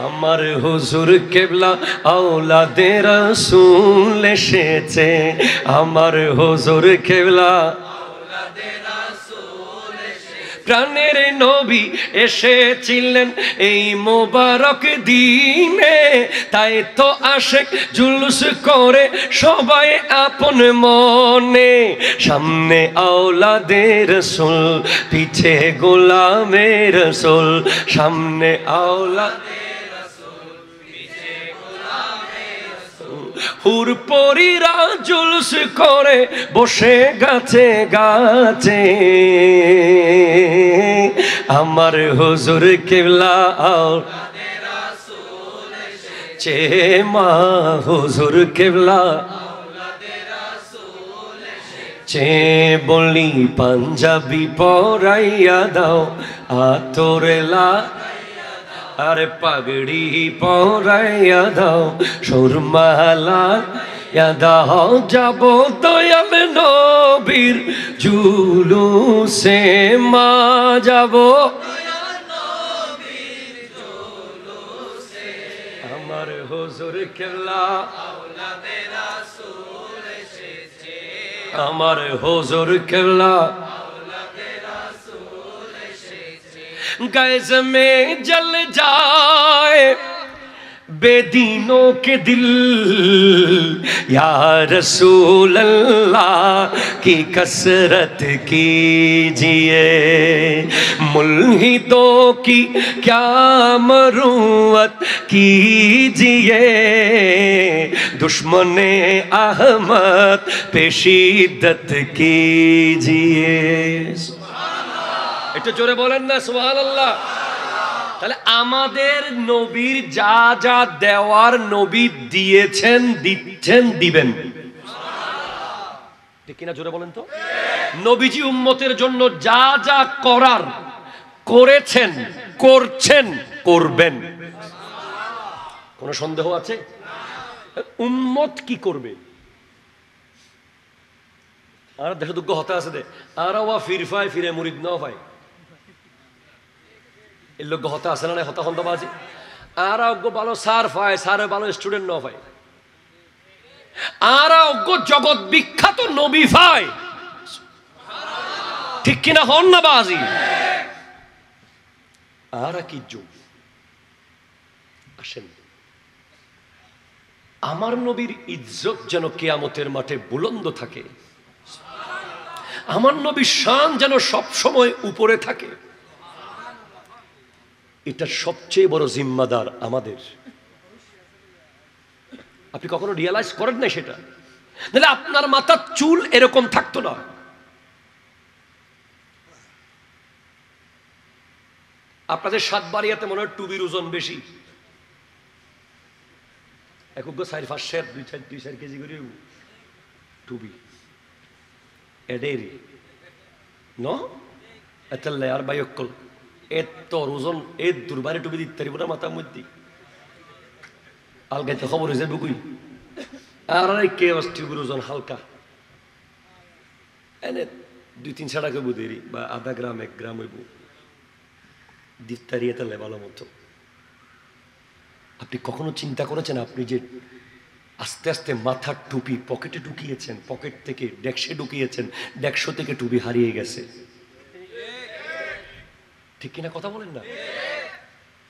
আমার হুজুর কেবলা আওলাদে রাসূল এসেছে, আমার হুজুর কেবলা প্রাণের নবী এসেছিলেন এই মোবারক দিনে, তাই তো আশেক জুলুস করে সবাই আপন মনে, সামনে আওলাদের রাসূল পিছে গোলামের রাসূল, সামনে আওলাদের হুর পরীরা জুলুস করে বসে গাছে গাছে, আমার হুজুর কেবলা চে মা, হুজুর কেবলা চে বলি পাঞ্জাবি পরাইয়া দাও, আতরেলা আরে পাগড়ি পরাইয়া দাও, সুরমালা দাও, যাব দয়াল নবীর জুলুসে মা, যাব আমার হুজুর কেবলা আমার হুজুর কেবলা गैज़ में जल जाए बेदीनों के दिल, या रसूल अल्लाह की कसरत कीजिए, मुल्हिदों की क्या मरूअत कीजिए, दुश्मने अहमद पे शिद्दत कीजिए। একটু জোরে বলেন না সুবহানাল্লাহ। তাহলে আমাদের নবীর যা যা দেওয়ার নবী দিয়েছেন, দিচ্ছেন, দিবেন, ঠিক কিনা জোরে বলেন তো। নবীজি উম্মতের জন্য যা যা করার করেছেন, করছেন, করবেন, কোনো সন্দেহ আছে? উম্মত কি করবে? আর দেশযোগ্য হতে আছে দে আর ফিরফায় ফিরে মুরিদ ন হয়, এর লোক হতা আছে না হতা হন্তবাজি, আর অজ্ঞ ভালো সার পায়, সারে ভালো স্টুডেন্ট ন পায়, আর অজ্ঞ জগৎ বিখ্যাত নবী পায়, ঠিক কিনা হন না বাজি? আর কি যুগ আসেন, আমার নবীর ইজ্জত যেন কিয়ামতের মাঠে বুলন্দ থাকে, আমার নবীর শান যেন সব সময় উপরে থাকে, এটা সবচেয়ে বড় জিম্মাদার আমাদের। আপনি কখনো রিয়ালাইজ করেন না সেটা? নাহলে আপনার মাথার চুল এরকম থাকতো না। আপনাদের সাতবাড়িয়াতে মনে হয় টুবির ওজন বেশি, একক সাইড ফার্স্ট শেয়ার 2-4 কেজি করে টুবি এডেরি ন এতলে আর বাইকল এত ওজন এ দুর্বারে টুবি দিতে পারিব না মাথার মধ্যে, আলগাইতে খবর হয়েছে বুকুই, আর কে টুবির ওজন হালকা এনে 2-3 ছাড়া কেবু দেরি বা আধা গ্রাম 1 গ্রাম হইব দিতারি এতলে ভালো মতো। আপনি কখনো চিন্তা করেছেন আপনি যে আস্তে আস্তে মাথার টুপি পকেটে ঢুকিয়েছেন, পকেট থেকে ডেক্সে ঢুকিয়েছেন, ডেক্সো থেকে টুপি হারিয়ে গেছে, ঠিক কিনা কথা বলেন না?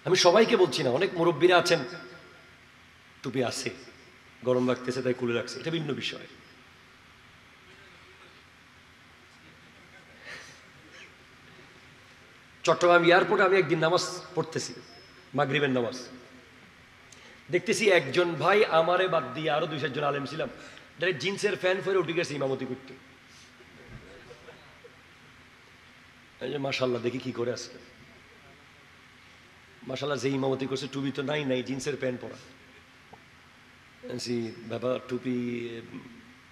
আমি সবাইকে বলছি না, অনেক মুরব্বীরা আছেন টুপি আছে, গরম লাগতেছে তাই খুলে রাখছে, এটা ভিন্ন বিষয়। চট্টগ্রাম এয়ারপোর্টে আমি একদিন নামাজ পড়তেছি, মাগরিবের নামাজ। দেখতেছি একজন ভাই আমারে বাদ দিয়ে আরো 2-4 জন আলেম ছিলাম, জিন্সের ফ্যান পরে উঠে গেছে ইমামতি করতে। মাশাল্লাহ, দেখি কি করে আসছে। মাশাল্লাহ, যে ইমামতি করছে টুপি তো নাই, জিন্সের প্যান্ট পরা। বাবা টুপি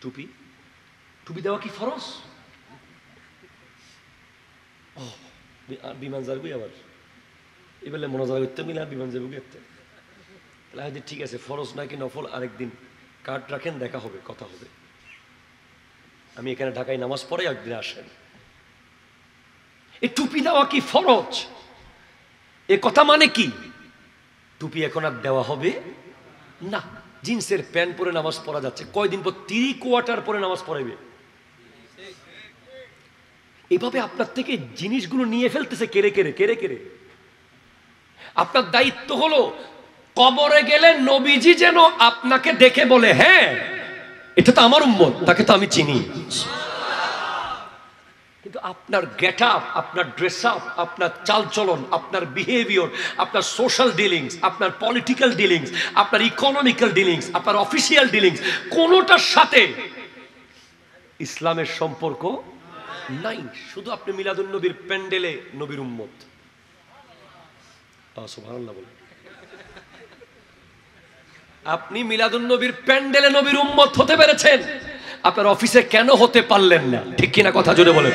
টুপি টুপি দেওয়া কি ফরজ? বিমান যাবি আবার এবারে মনোজারা করতে মিলে বিমান যাবো করতে। তাহলে ঠিক আছে, ফরজ নাকি নফল আরেকদিন কার্ড রাখেন, দেখা হবে, কথা হবে। আমি এখানে ঢাকায় নামাজ পড়ে একদিন আসেন। এই টুপি দেওয়া কি ফরজ? এ কথা মানে কি? টুপি এখন আর দেওয়া হবে না। জিন্সের প্যান্ট পরে নামাজ পড়া যাচ্ছে। কয়দিন পর 3 কোয়ার্টার পরে নামাজ পড়াবে। এভাবে আপনার থেকে জিনিসগুলো নিয়ে ফেলতেছে কেড়ে কেড়ে। আপনার দায়িত্ব হলো কবরে গেলে নবীজি যেন আপনাকে দেখে বলে, হ্যাঁ এটা তো আমার উম্মত, তাকে তো আমি চিনি। কিন্তু আপনার গেট আপ, আপনার ড্রেস আপ, আপনার চালচলন, আপনার বিহেভিয়ার, আপনার সোশ্যাল ডিলিংস, আপনার পলিটিক্যাল ডিলিংস, আপনার ইকোনমিক্যাল ডিলিংস, আপনার অফিসিয়াল ডিলিংস, কোনোটার সাথে ইসলামের সম্পর্ক নাই। শুধু আপনি মিলাদুন নবীর প্যান্ডেলে নবীর উম্মত। সুবহানাল্লাহ বলেন। আপনি মিলাদুন নবীর প্যান্ডেলে নবীর উম্মত হতে পেরেছেন, আপনার অফিসে কেন হতে পারলেন না? ঠিক কিনা কথা জোরে বলেন।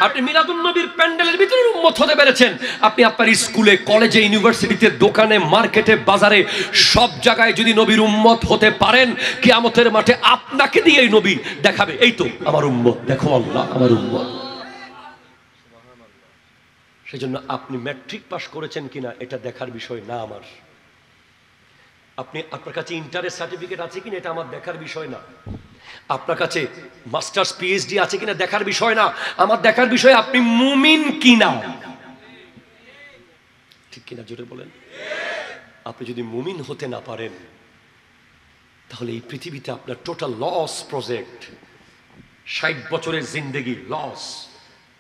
আপনি মিলাদুন নবীর প্যান্ডেলের ভিতরে উম্মত হতে পেরেছেন, আপনি আপনার স্কুলে, কলেজে, ইউনিভার্সিটিতে, দোকানে, মার্কেটে, বাজারে, সব জায়গায় যদি নবীর উম্মত হতে পারেন, কিয়ামতের মাঠে আপনাকে দিয়েই নবী দেখাবে, এই তো আমার উম্মত, দেখো আল্লাহ আমার উম্মত। সেজন্য আপনি ম্যাট্রিক পাস করেছেন কিনা এটা দেখার বিষয় না আমার। আপনার কাছে ইন্টারের সার্টিফিকেট আছে কিনা এটা আমার দেখার বিষয় না। আপনার কাছে মাস্টার্স পিএইচডি আছে কিনা দেখার বিষয় না। আমার দেখার বিষয় আপনি মুমিন কিনা। ঠিক কিনা জোরে বলেন। আপনি যদি মুমিন হতে না পারেন, তাহলে এই পৃথিবীতে আপনার টোটাল লস প্রজেক্ট। 60 বছরের জিন্দেগি লস,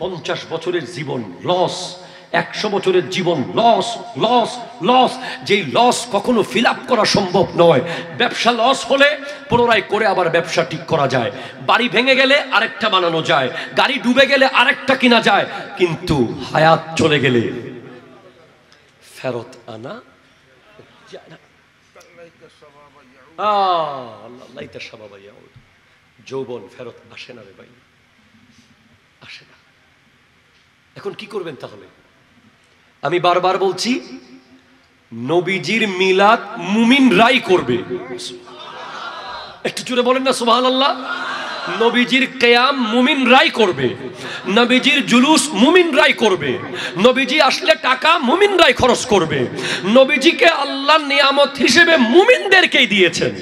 50 বছরের জীবন লস, 100 বছরের জীবন লস লস লস। যেই লস কখনো ফিল আপ করা সম্ভব নয়। ব্যবসা লস হলে পুনরায় করে আবার ব্যবসা ঠিক করা যায়। বাড়ি ভেঙে গেলে আরেকটা বানানো যায়, গাড়ি ডুবে গেলে আরেকটা কিনা যায়, কিন্তু হায়াত চলে গেলে ফেরত আনা যায় না। যৌবন ফেরত আসে না রে ভাই, আসে না। এখন কি করবেন তাহলে? আমি বারবার বলছি, নবীজির মিলাদ মুমিনরাই করবে। একটু জোরে বলেন না সুবহানাল্লাহ। নবীজির কিয়াম মুমিনরাই করবে, নবীজির জুলুস মুমিনরাই করবে, নবীজি আসলে টাকা মুমিনরাই খরচ করবে। নবীজিকে আল্লাহর নিয়ামত হিসেবে মুমিনদেরকেই দিয়েছেন।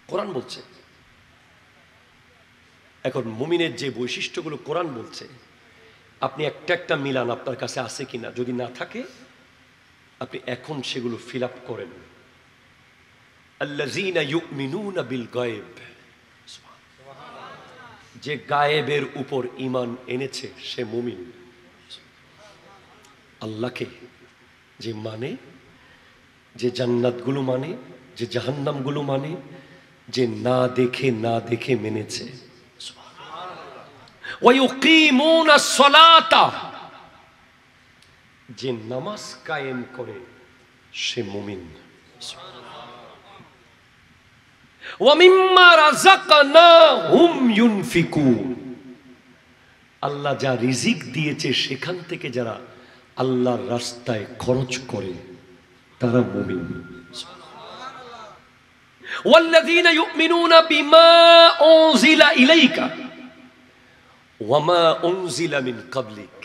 কোরআন বলছে। এখন মুমিনের যে বৈশিষ্ট্যগুলো কোরআন বলছে, আপনি একটা একটা মিলান আপনার কাছে আছে কিনা। যদি না থাকে, আপনি এখন সেগুলো ফিল আপ করেন। আল্লাযীনা ইউমিনুনা বিল গায়ব, যে গায়েবের উপর ঈমান এনেছে সে মুমিন। আল্লাহকে যে মানে, যে জান্নাতগুলো মানে, যে জাহান্নামগুলো মানে, যে না দেখে মেনেছে। ওয়ায়ুকিমুনা সলাতা, যে নামাজ কায়েম করে সে মুমিন। ওয়া মিম্মা রাযাকনাহুম ইউনফিকুন, আল্লাহ যা রিজিক দিয়েছে সেখান থেকে যারা আল্লাহর রাস্তায় খরচ করে তারা মুমিন। ওয়াল্লাযীনা ইউমিনুনা বিমা উনজিলা ইলাইকা ওয়া মা উনজিলা মিন ক্বাবলিক,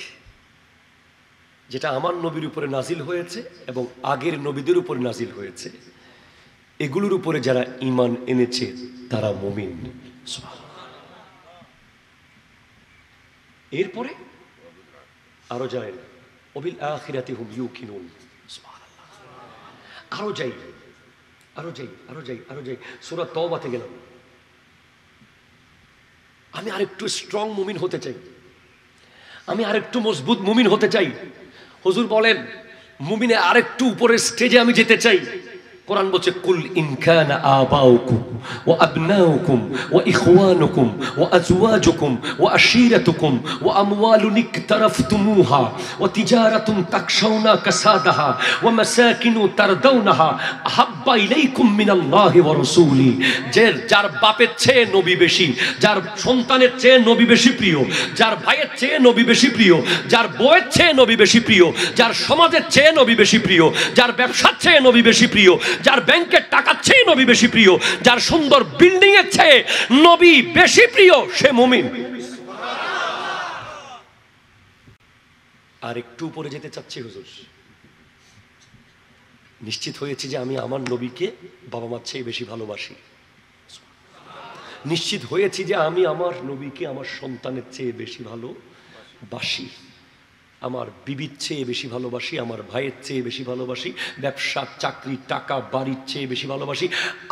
যেটা আমার নবীর উপরে নাজিল হয়েছে এবং আগের নবীদের উপরে নাজিল হয়েছে, এগুলোর উপরে যারা ঈমান এনেছে তারা মুমিন। এরপরে আরো যায়, ওবিল আখিরাতি হুম ইউকিনুন। আরো যাই সূরা তওবাতে গেলাম। আমি আরেকটু স্ট্রং মুমিন হতে চাই। আমি আরেকটু মজবুত মুমিন হতে চাই। হুজুর বলেন মুমিনে আরেকটু উপরের স্টেজে আমি যেতে চাই। কোরআন বলছে কুল ইন কানা আবাউকুম ওয়া আবনাউকুম ওয়া ইখওয়ানুকুম ওয়া আজওয়াজুকুম ওয়া আশীরাতুকুম ওয়া আমওয়ালুন ইকতারাফতুমুহা ওয়া তিজারাতুন তাকশাউনা কাসাদাহা ওয়া মাসাকিনু তারদাউনাহা আহাব্বা ইলাইকুম মিনাল্লাহি ওয়া রাসূলি। যার বাপের চেয়ে নবী বেশি, যার সন্তানের চেয়ে নবী বেশি প্রিয়, যার ভাইয়ের চেয়ে নবী বেশি প্রিয়, যার বউয়ের চেয়ে নবী বেশি প্রিয়, যার সমাজের চেয়ে নবী বেশি প্রিয়, যার ব্যবসার চেয়ে নবী বেশি প্রিয়, যার ব্যাংকের টাকার চেয়ে নবী বেশি প্রিয়, যার সুন্দর বিল্ডিং এর চেয়ে নবী বেশি প্রিয়, সে মুমিন। আর একটু উপরে যেতে চাচ্ছি হুজুর, নিশ্চিত হয়েছে যে আমি আমার নবীকে বাবা মার চেয়ে বেশি ভালোবাসি। নিশ্চিত হয়েছি যে আমি আমার নবীকে আমার সন্তানের চেয়ে বেশি ভালোবাসি, আমার বিবির চেয়ে বেশি ভালোবাসি, আমার ভাইয়ের চেয়ে বেশি ভালোবাসি, ব্যবসা চাকরি টাকা বাড়ির চেয়ে বেশি ভালোবাসি।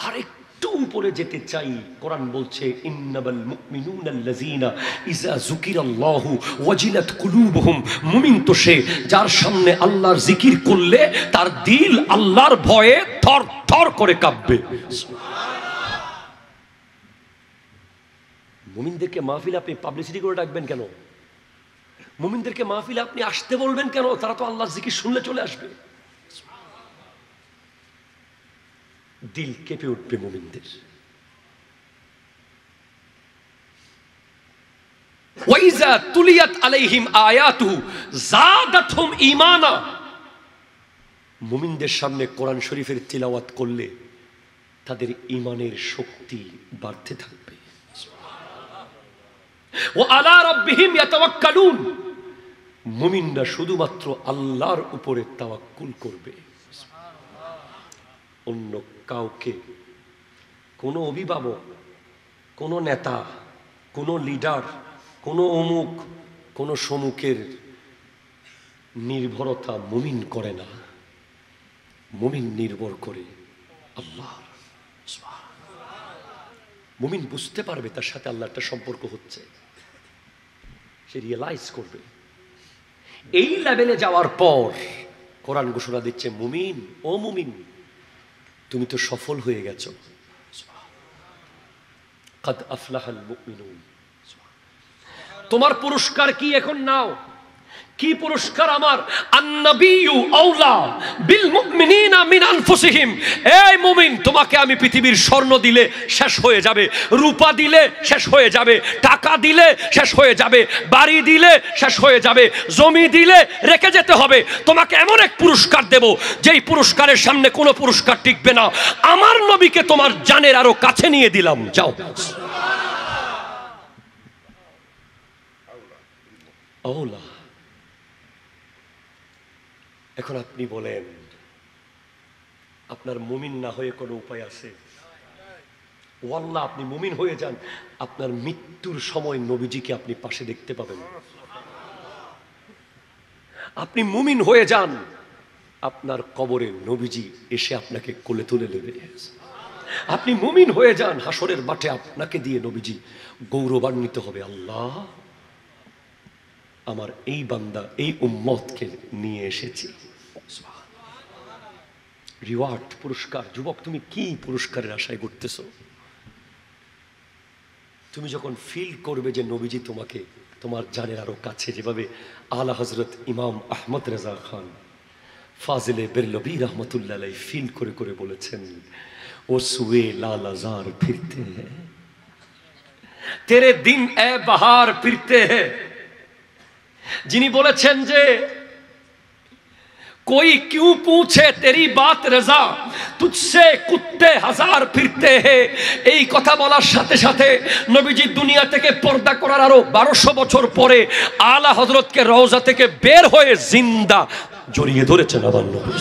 আরেকটু উপরে যেতে চাই। কোরআন বলছে ইন্নামাল মুমিনুনাল্লাযীনা ইযা যুকিরাল্লাহু ওয়াজিলাত কুলুবুহুম। মুমিন তো সে যার সামনে আল্লাহর জিকির করলে তার দিল আল্লাহর ভয়ে থর থর করে কাঁপবে। মুমিনদেরকে মাহফিল আপনি পাবলিসিটি করে ডাকবেন কেন? মুমিনদেরকে মাহফিলে আপনি আসতে বলবেন কেন? তারা তো আল্লাহর জিকির শুনলে চলে আসবে। দিল কেঁপে উঠবে মুমিনদের। ওয়াইজা তুলিয়াত আলাইহিম আয়াতুহু যাদাতহুম ঈমানা। মুমিনদের সামনে কোরআন শরীফের তিলাওয়াত করলে তাদের ঈমানের শক্তি বাড়তে থাকবে। ওয়া আলা রাব্বিহিম ইয়াতাওয়াক্কালুন। মুমিনরা শুধুমাত্র আল্লাহর উপরে তাওয়াক্কুল করবে। অন্য কাউকে, কোনো অভিভাবক, কোনো নেতা, কোনো লিডার, কোনো অমুক, কোনো সমুখের নির্ভরতা মুমিন করে না। মুমিন নির্ভর করে আল্লাহ। মুমিন বুঝতে পারবে তার সাথে আল্লাহ একটা সম্পর্ক হচ্ছে, সে রিয়েলাইজ করবে। এই লেভেলে যাওয়ার পর কোরআন ঘোষণা দিচ্ছে মুমিন, ও মুমিন তুমি তো সফল হয়ে গেছো। কাদ আফলাহাল মুমিনুন। তোমার পুরস্কার কি এখন নাও। কি পুরস্কার আমার? আন-নাবিয়্যু আওলা বিল মুমিনিনা মিন আনফুসিহিম। এই মুমিন, তোমাকে আমি পৃথিবীর স্বর্ণ দিলে শেষ হয়ে যাবে, রূপা দিলে শেষ হয়ে যাবে, টাকা দিলে শেষ হয়ে যাবে, বাড়ি দিলে শেষ হয়ে যাবে, জমি দিলে রেখে যেতে হবে। তোমাকে এমন এক পুরস্কার দেব যেই পুরস্কারের সামনে কোনো পুরস্কার টিকবে না। আমার নবীকে তোমার জানের আরো কাছে নিয়ে দিলাম, যাও। আওলা। এখন আপনি বলেন, আপনার মুমিন না হয়ে কোনো উপায় আছে? ওয়াল্লাহ আপনি মুমিন হয়ে যান, আপনার মৃত্যুর সময় নবীজিকে আপনি পাশে দেখতে পাবেন। আপনি মুমিন হয়ে যান, আপনার কবরে নবীজি এসে আপনাকে কোলে তুলে নেবে। আপনি মুমিন হয়ে যান, হাসরের মাঠে আপনাকে দিয়ে নবীজি গৌরবান্বিত হবে। আল্লাহ, আমার এই বান্দা, এই উম্মতকে নিয়ে এসেছি। রিওয়ার্ড, পুরস্কার। যুবক, তুমি কি পুরস্কারের আশায় করতেছো? তুমি যখন ফিল করবে যে নবীজি তোমাকে তোমার জানের আরো কাছে, যেভাবে আলা হযরত ইমাম আহমদ রেজা খান ফাজিলে বেরলভী রহমতুল্লাহ আলাইহি ফিল করে করে বলেছেন, ও সুয়ে লাল আজার ফিরতে হ্যায়, তেরে দিন এ বাহার ফিরতে হ্যায়। যিনি বলেছেন যে कोई क्यों पूछे तेरी बात रजा, तुझसे कुत्ते हजार फिरते हैं। এই কথা বলার সাথে সাথে নবীজি দুনিয়া থেকে পর্দা করার আরো 1200 বছর পরে আলা হযরতকে রওজা থেকে বের হয়ে জিন্দা জড়িয়ে ধরেছেন আমার নবী।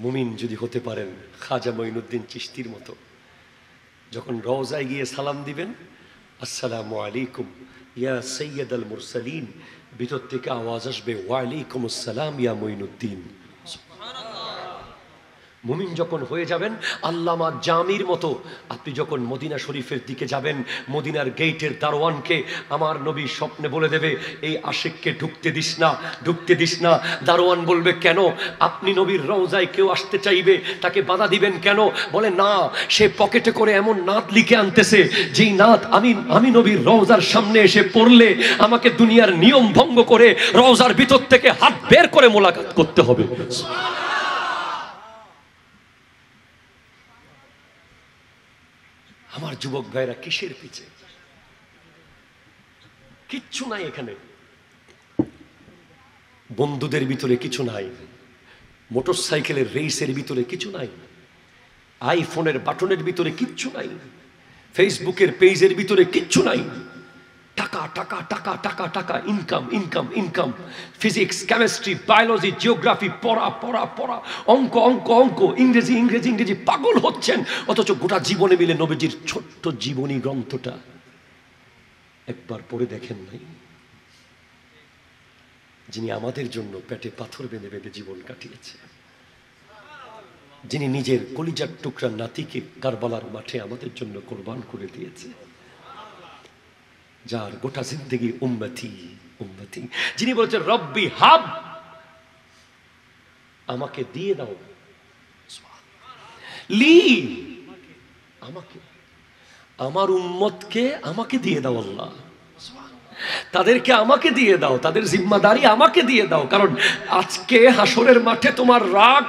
মুমিন যদি হতে পারেন খাজা মঈনুদ্দিন চিশতির মতো, যখন রওজায় গিয়ে সালাম দিবেন, আসসালামু আলাইকুম ইয়া সৈয়দুল মুরসালিন, ভিতর থেকে আওয়াজ আসবে ওয়ালাইকুম আসসালাম ইয়া মঈনুদ্দিন। মুমিন যখন হয়ে যাবেন আল্লামা জামির মতো, আপনি যখন মদিনা শরীফের দিকে যাবেন, মদিনার গেটের দারোয়ানকে আমার নবী স্বপ্নে বলে দেবে, এই আশিককে ঢুকতে দিস না, ঢুকতে দিস না। দারোয়ান বলবে কেন? আপনি নবীর রওজায় কেউ আসতে চাইবে, তাকে বাধা দিবেন কেন? বলে না, সে পকেটে করে এমন নাত লিখে আনতেছে, যেই নাত আমি নবীর রওজার সামনে এসে পড়লে আমাকে দুনিয়ার নিয়ম ভঙ্গ করে রওজার ভিতর থেকে হাত বের করে মোলাকাত করতে হবে। আমার যুবক ভাইরা কিসের পিছে? কিচ্ছু নাই এখানে, বন্ধুদের ভিতরে কিছু নাই, মোটর সাইকেলের রেসের ভিতরে কিছু নাই, আইফোনের বাটনের ভিতরে কিচ্ছু নাই, ফেসবুকের পেজের ভিতরে কিচ্ছু নাই। টাকা টাকা টাকা টাকা টাকা, income income income, physics, chemistry, biology, geography, পড়া পড়া পড়া, অঙ্ক অঙ্ক অঙ্ক, ইংরেজি ইংরেজি ইংরেজি, পাগল হচ্ছেন। অথচ গোটা জীবনে মিলে নবীজির ছোট্ট জীবনী গ্রন্থটা একবার পড়ে দেখেন নাই? যিনি আমাদের জন্য পেটে পাথর বেঁধে বেঁধে জীবন কাটিয়েছে, যিনি নিজের কলিজার টুকরা নাতিকে কারবালার মাঠে আমাদের জন্য কোরবান করে দিয়েছে, যার গোটা জিন্দেগি উম্মতি উম্মতি, যিনি বলেছেন রব্বি হাব, আমাকে দিয়ে দাও, লি, আমাকে, আমার উম্মতকে আমাকে দিয়ে দাও আল্লাহ, তাদেরকে আমাকে দিয়ে দাও, তাদের জিম্মাদারি আমাকে দিয়ে দাও। কারণ আজকে হাসরের মাঠে তোমার রাগ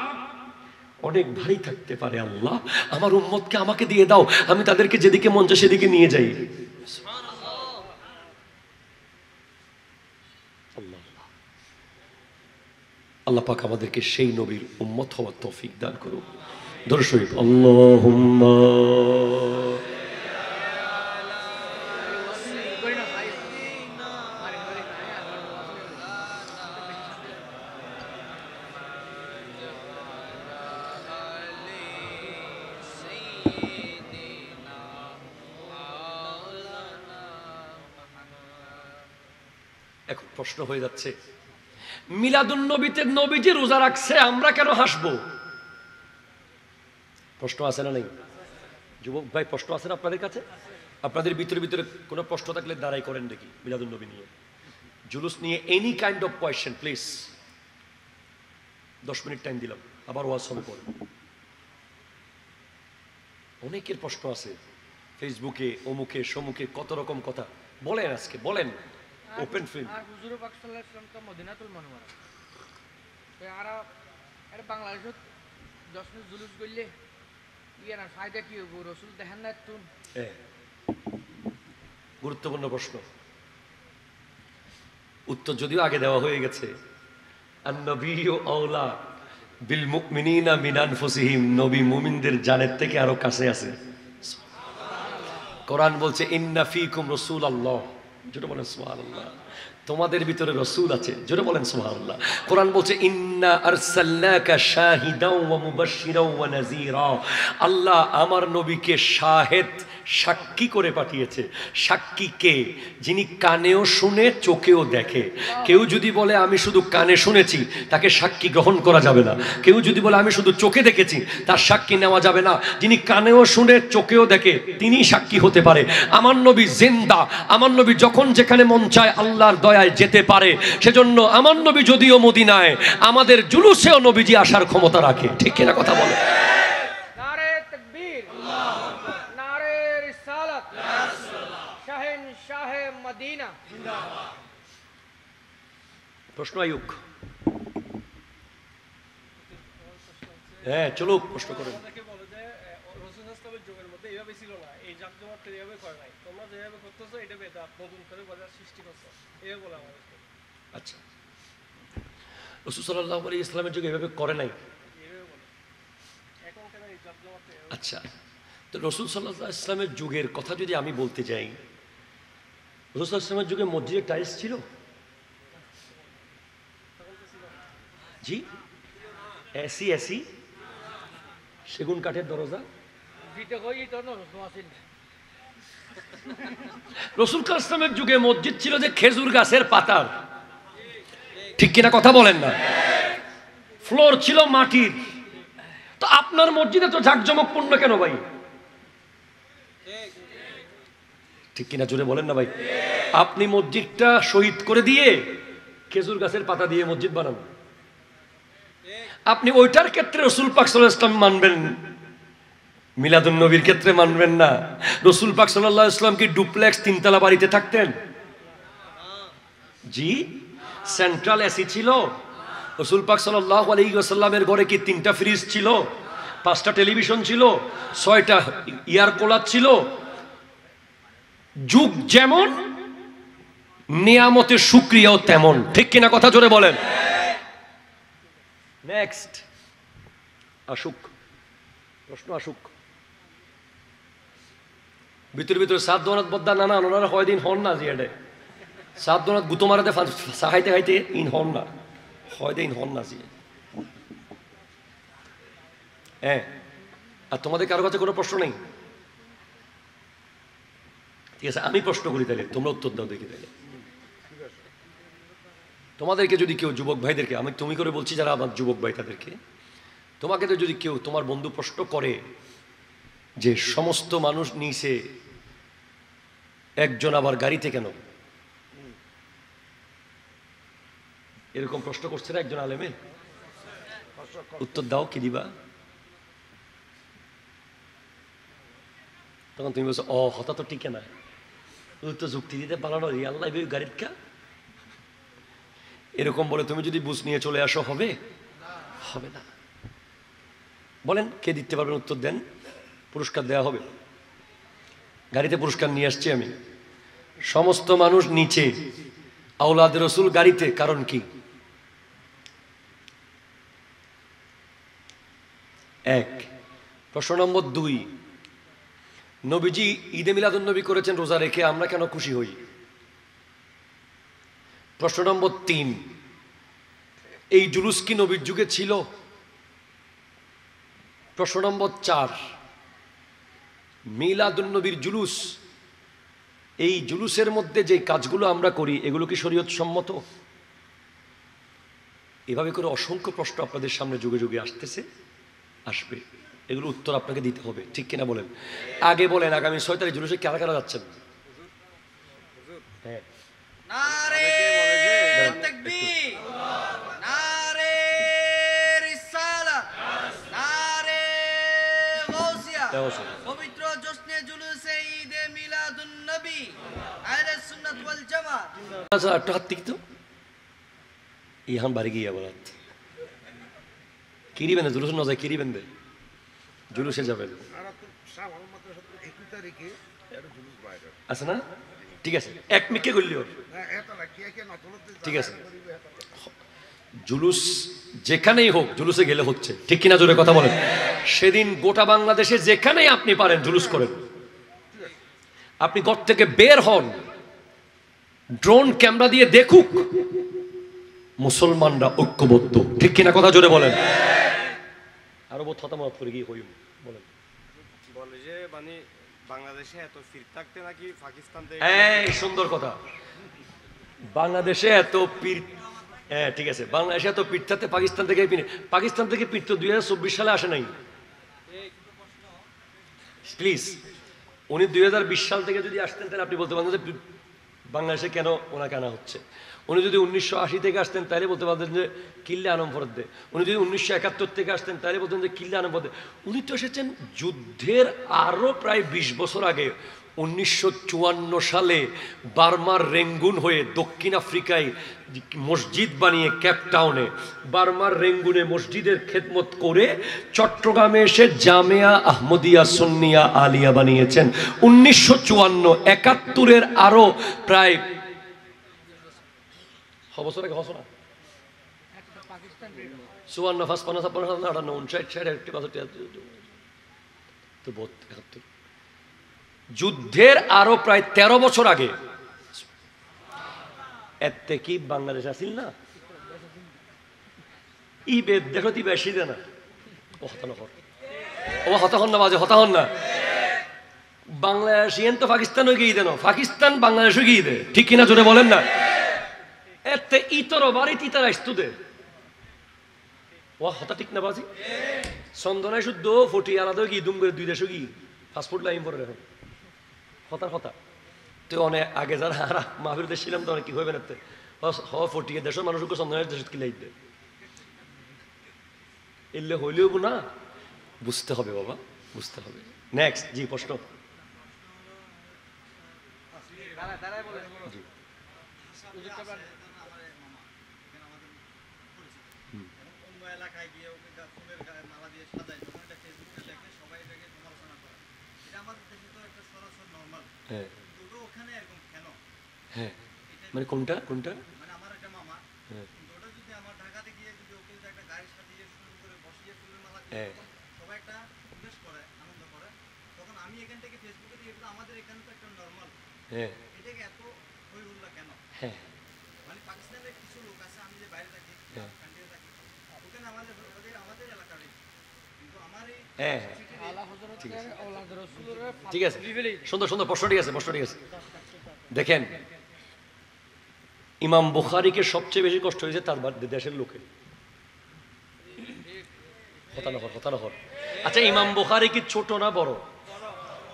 অনেক ভারী থাকতে পারে। আল্লাহ, আমার উম্মতকে আমাকে দিয়ে দাও, আমি তাদেরকে যেদিকে মন চায় সেদিকে নিয়ে যাই। আল্লাহ পাক আমাদেরকে সেই নবীর উম্মত হওয়ার তৌফিক দান করুন। দরুদ শরীফ, আল্লাহুম্মা এখন প্রশ্ন হয়ে যাচ্ছে, মিলাদুন নবীতে নবীজি রোজা রাখছে, আমরা কেন হাসবো? প্রশ্ন আছে না নেই যুবক ভাই? প্রশ্ন আছে না আপনাদের কাছে? আপনাদের ভিতরে ভিতরে কোনো প্রশ্ন থাকলে দাঁড়াই করেন দেখি মিলাদুন নবী নিয়ে, জুলুস নিয়ে, any kind of question please. 10 minute time দিলাম, আবার ওয়াজ শুরু করব। অনেকের প্রশ্ন আছে ফেসবুকে, অমুকে সমুকে, কত রকম কথা বলেন, আজকে বলেন ওপেন ফিল্ড। আর হুজুর পাক সাল্লাল্লাহু আলাইহি ওয়াসাল্লাম তো মদিনাতুল মুনাওয়ারা, তো আর বাংলাদেশত জশ্ন জুলুস করলে ইয়ার ফায়দা কি হবো? রাসূল দেখেন না তুন? গুরুত্বপূর্ণ প্রশ্ন, উত্তর যদিও আগে দেওয়া হয়ে গেছে। আন-নবিয়্যু আওলা বিল মুমিনিনা মিন আনফুসিহিম, নবী মুমিনদের জানের থেকে আরো কাছে আছে। কোরআন বলছে ইন্না ফীকুম রাসূলুল্লাহ, যেটা বলেন সুবহানাল্লাহ, তোমাদের ভিতরে রাসূল আছে, যেটা বলেন সুবহানাল্লাহ। কোরআন বলছে ইন্না আরসালনাকা শাহিদাও ওয়া মুবাশশিরাও ওয়া নাযীরা, আল্লাহ আমার নবীকে শাহেদ, সাক্ষী করে পাঠিয়েছে। সাক্ষী কে? যিনি কানেও শুনে চোখেও দেখে। কেউ যদি বলে আমি শুধু কানে শুনেছি, তাকে সাক্ষী গ্রহণ করা যাবে না। কেউ যদি বলে আমি শুধু চোখে দেখেছি, তার সাক্ষী নেওয়া যাবে না। যিনি কানেও শুনে চোখেও দেখে, তিনি সাক্ষী হতে পারে। আমার নবী জিন্দা, আমার নবী যখন যেখানে মন চায় আল্লাহর দয়ায় যেতে পারে। সেজন্য আমার নবী যদিও মদিনায়, আমাদের জুলুসেও নবীজি আসার ক্ষমতা রাখে। ঠিক কিনা কথা বলে? নারে তাকবীর, নারে রিসালাত, শাহে মদিনা জিন্দাবাদ। প্রশ্ন আয়ুক, হ্যাঁ চলো প্রশ্ন করেন। আচ্ছা, রাসূল সাল্লাল্লাহু আলাইহি ওয়াসাল্লামের যুগে এভাবে করে নাই। আচ্ছা, তো রাসূল সাল্লাল্লাহু আলাইহি ওয়াসাল্লামের যুগের কথা যদি আমি বলতে যাই, রাসূল সাল্লাল্লাহু আলাইহি ওয়াসাল্লামের যুগে মসজিদে টাইলস ছিল? জি, এসি এসি, সেগুন কাঠের দরজা। রাসূল ইসলামের যুগে মসজিদ ছিল যে খেজুর গাছের পাতার। ঠিক কিনা কথা বলেন না? ফ্লোর ছিল মাটির, তো আপনার মসজিদে তো জাঁকজমকপূর্ণ কেন ভাই? ঠিক কিনা জোরে বলেন না ভাই? আপনি মসজিদটা শহীদ করে দিয়ে খেজুর গাছের পাতা দিয়ে মসজিদ বানান। আপনি ওইটার ক্ষেত্রে রাসূল পাক সাল্লাল্লাহু আলাইহি ওয়াসাল্লাম মানবেন, মিলাদুন নবীর ক্ষেত্রে মানবেন না। রাসূল পাক সাল্লাল্লাহু আলাইহি ওয়াসাল্লাম কি ডুপ্লেক্স তিনতলা বাড়িতে থাকতেন? জি। সেন্ট্রাল এসি ছিল? রাসূল পাক সাল্লাল্লাহু আলাইহি ওয়াসাল্লামের ঘরে কি 3টা ফ্রিজ ছিল, 5টা টেলিভিশন ছিল, 6টা এয়ার কুলার ছিল? যুগ যেমন নিয়ামতের শুকরিয়াও তেমন। ঠিক কিনা কথা জোরে বলেন? নেক্সট আসুক প্রশ্ন, আসুক। ভিতরে সাত দোনাত বদ্দা নানা ওনারা কয়দিন হন না জিয়াডে সাত দোনাত গুতো মারাতে খাইতে খাইতে ইন হন না, কয়দিন হন না জিয়া। হ্যাঁ, আর তোমাদের কারো কাছে কোনো প্রশ্ন নেই? ঠিক আছে, আমি প্রশ্ন করি তাহলে তোমরা উত্তর দাও দেখি। তাহলে তোমাদেরকে যদি কেউ, যুবক ভাইদেরকে, আমি তুমি করে বলছি যারা আমার যুবক ভাই তাদেরকে, তোমাকে তো যদি কেউ তোমার বন্ধু প্রশ্ন করে যে সমস্ত মানুষ নিচে একজন আবার গাড়িতে কেন, এরকম প্রশ্ন করছে না একজন আলেমে, উত্তর দাও, কি দিবা? তখন তুমি বলছো ও হতা তো টিকে না, তো যুক্তি দিতে পারো না, আল্লাহ গাড়ির কা, এরকম বলে তুমি যদি বুঝ নিয়ে চলে আসো হবে? হবে না। বলেন কে দিতে পারবেন? উত্তর দেন, পুরস্কার দেওয়া হবে। গাড়িতে পুরস্কার নিয়ে আসছি আমি। সমস্ত মানুষ নিচে, আওলাদ রসুল গাড়িতে, কারণ কি? এক। প্রশ্ন নম্বর 2, নবীজি ঈদে মিলাদুন নবী করেছেন রোজা রেখে, আমরা কেন খুশি হই? প্রশ্ন নম্বর 3, এই জুলুস কি নবীর যুগে ছিল? প্রশ্ন নম্বর 4, মিলাদুন নবীর জুলুস, এই জুলুসের মধ্যে যে কাজগুলো আমরা করি এগুলো কি শরীয়ত সম্মত? এভাবে করে অসংখ্য প্রশ্ন আপনাদের সামনে যুগে যুগে আসতেছে, আসবে, এগুলো উত্তর আপনাকে দিতে হবে। ঠিক কিনা বলেন? আগে বলেন আগামী 6 তারিখ জুলুসে কারা কারা যাচ্ছেন? হ্যাঁ, নারে তাকবীর, নারে রিসালাত, নারে গাউসিয়া, পবিত্র জশ্নে জুলুসে ঈদে মিলাদুন নবী, আহলে সুন্নাত ওয়াল জামাত। আচ্ছা একটা হাত ঠিক তো ইহান বাড়ি গিয়া বলাত কিরি বেঁধে জুলুস না যায়, কিরি বেঁধে জুলুসে যাবেন, আছে না? ঠিক আছে, এক মিকে করলি ওর, ঠিক আছে। জুলুস যেখানেই হোক, জুলুসে গেলে হচ্ছে। ঠিক কিনা জোরে কথা বলেন? সেদিন গোটা বাংলাদেশে যেখানেই আপনি পারেন জুলুস করেন। আপনি ঘর থেকে বের হন, ড্রোন ক্যামেরা দিয়ে দেখুক মুসলমানরা ঐক্যবদ্ধ। ঠিক কিনা কথা জোরে বলেন? আরো বোধ হতামত করে গিয়ে হইম বলেন। বলে যে মানে বাংলাদেশে এত ফির থাকতে নাকি পাকিস্তান থেকে। এই সুন্দর কথা, বাংলাদেশে এত পীর, হ্যাঁ ঠিক আছে, বাংলাদেশে এত পীর থাকতে পাকিস্তান থেকে পাকিস্তান থেকে পীর তো 2024 সালে আসে নাই। প্লিজ, উনি 2020 সাল থেকে যদি আসতেন তাহলে আপনি বলতে পারতেন যে বাংলাদেশে কেন ওনাকে আনা হচ্ছে। উনি যদি 1980 থেকে আসতেন তাহলে বলতে পারতেন যে কিল্লে আনম ফরত দে। উনি যদি 1971 থেকে আসতেন তাহলে বলতেন যে কিল্লে আনম ফরত দে। উনি তো এসেছেন যুদ্ধের আরও প্রায় 20 বছর আগে, 1954 সালে বার্মার রেঙ্গুন হয়ে দক্ষিণ আফ্রিকায় মসজিদ বানিয়ে কেপটাউনে, বার্মার রেঙ্গুনে মসজিদের খেদমত করে চট্টগ্রামে এসে জামিয়া আহমদিয়া সুন্নিয়া আলিয়া বানিয়েছেন 1954। 71-এর আরো প্রায় বছর আগে হস না, পাকিস্তান 54, 55, 56, 58, 59, 60, যুদ্ধের আরো প্রায় 13 বছর আগে। এতে কি বাংলাদেশ আসিল না? ই দেখো তুই বেশি দে না, ও হতাহন না, বাজে হতাহন না। বাংলাদেশিয়ান তো পাকিস্তানও গিয়ে দেন, পাকিস্তান বাংলাদেশও গিয়ে দে। ঠিক কিনা জোরে বলেন না? এতে ইতর বাড়ি তিতার আসতো দে, ও হতা ঠিক না বাজি চন্দনায় শুদ্ধ ফটি আলাদা কি দুম করে 2 দেশও কি ফাস্টফুড লাইন পরে এখন হতার কথা তো অনেক আগে যারা মাহফিল দেশ ছিলাম তো অনেক কি হইবে না হ ফটিয়ে দেশের মানুষকে চন্দনের দেশ কি লাইতে এলে হইলেও না বুঝতে হবে বাবা বুঝতে হবে নেক্সট জি প্রশ্ন দাঁড়ায় বলেন জি সুযোগটা পান। অন্য এলাকায় গিয়ে ওকে ফুলের মালা দিয়ে সাজায় যখন এটা ফেসবুকে লেখে সবাই এটাকে সমালোচনা করে এটা আমাদের দেশে তো একটা সরাসরি নর্মাল হ্যাঁ কিন্তু ওখানে এরকম কেন হ্যাঁ মানে কোনটা কোনটা মানে আমার একটা মামা হ্যাঁ কিন্তু ওটা যদি আমার ঢাকাতে গিয়ে যদি ওকে যদি একটা গাড়ি সাজিয়ে শুরু করে বসিয়ে ফুলের মালা দিয়ে হ্যাঁ। তখন সবাই একটা উল্লেস করে আনন্দ করে তখন আমি এখান থেকে ফেসবুকে দিয়ে এগুলো আমাদের এখানে তো একটা নর্মাল হ্যাঁ এটাকে এত হই হুল্লা কেন হ্যাঁ মানে পাকিস্তানের কিছু লোক আছে আমি যে বাইরে থাকি হ্যাঁ। কান্ট্রিতে থাকি ওখানে আমাদের আমাদের এলাকারই কিন্তু আমার এই হ্যাঁ আলা হযরতের আওলাদ রাসূলের ঠিক আছে সুন্দর সুন্দর প্রশ্ন ঠিক আছে প্রশ্ন ঠিক আছে দেখেন ইমাম বুখারীকে সবচেয়ে বেশি কষ্ট হয়েছে তার দেশের লোকের হতানহর আচ্ছা ইমাম বুখারী কি ছোট না বড়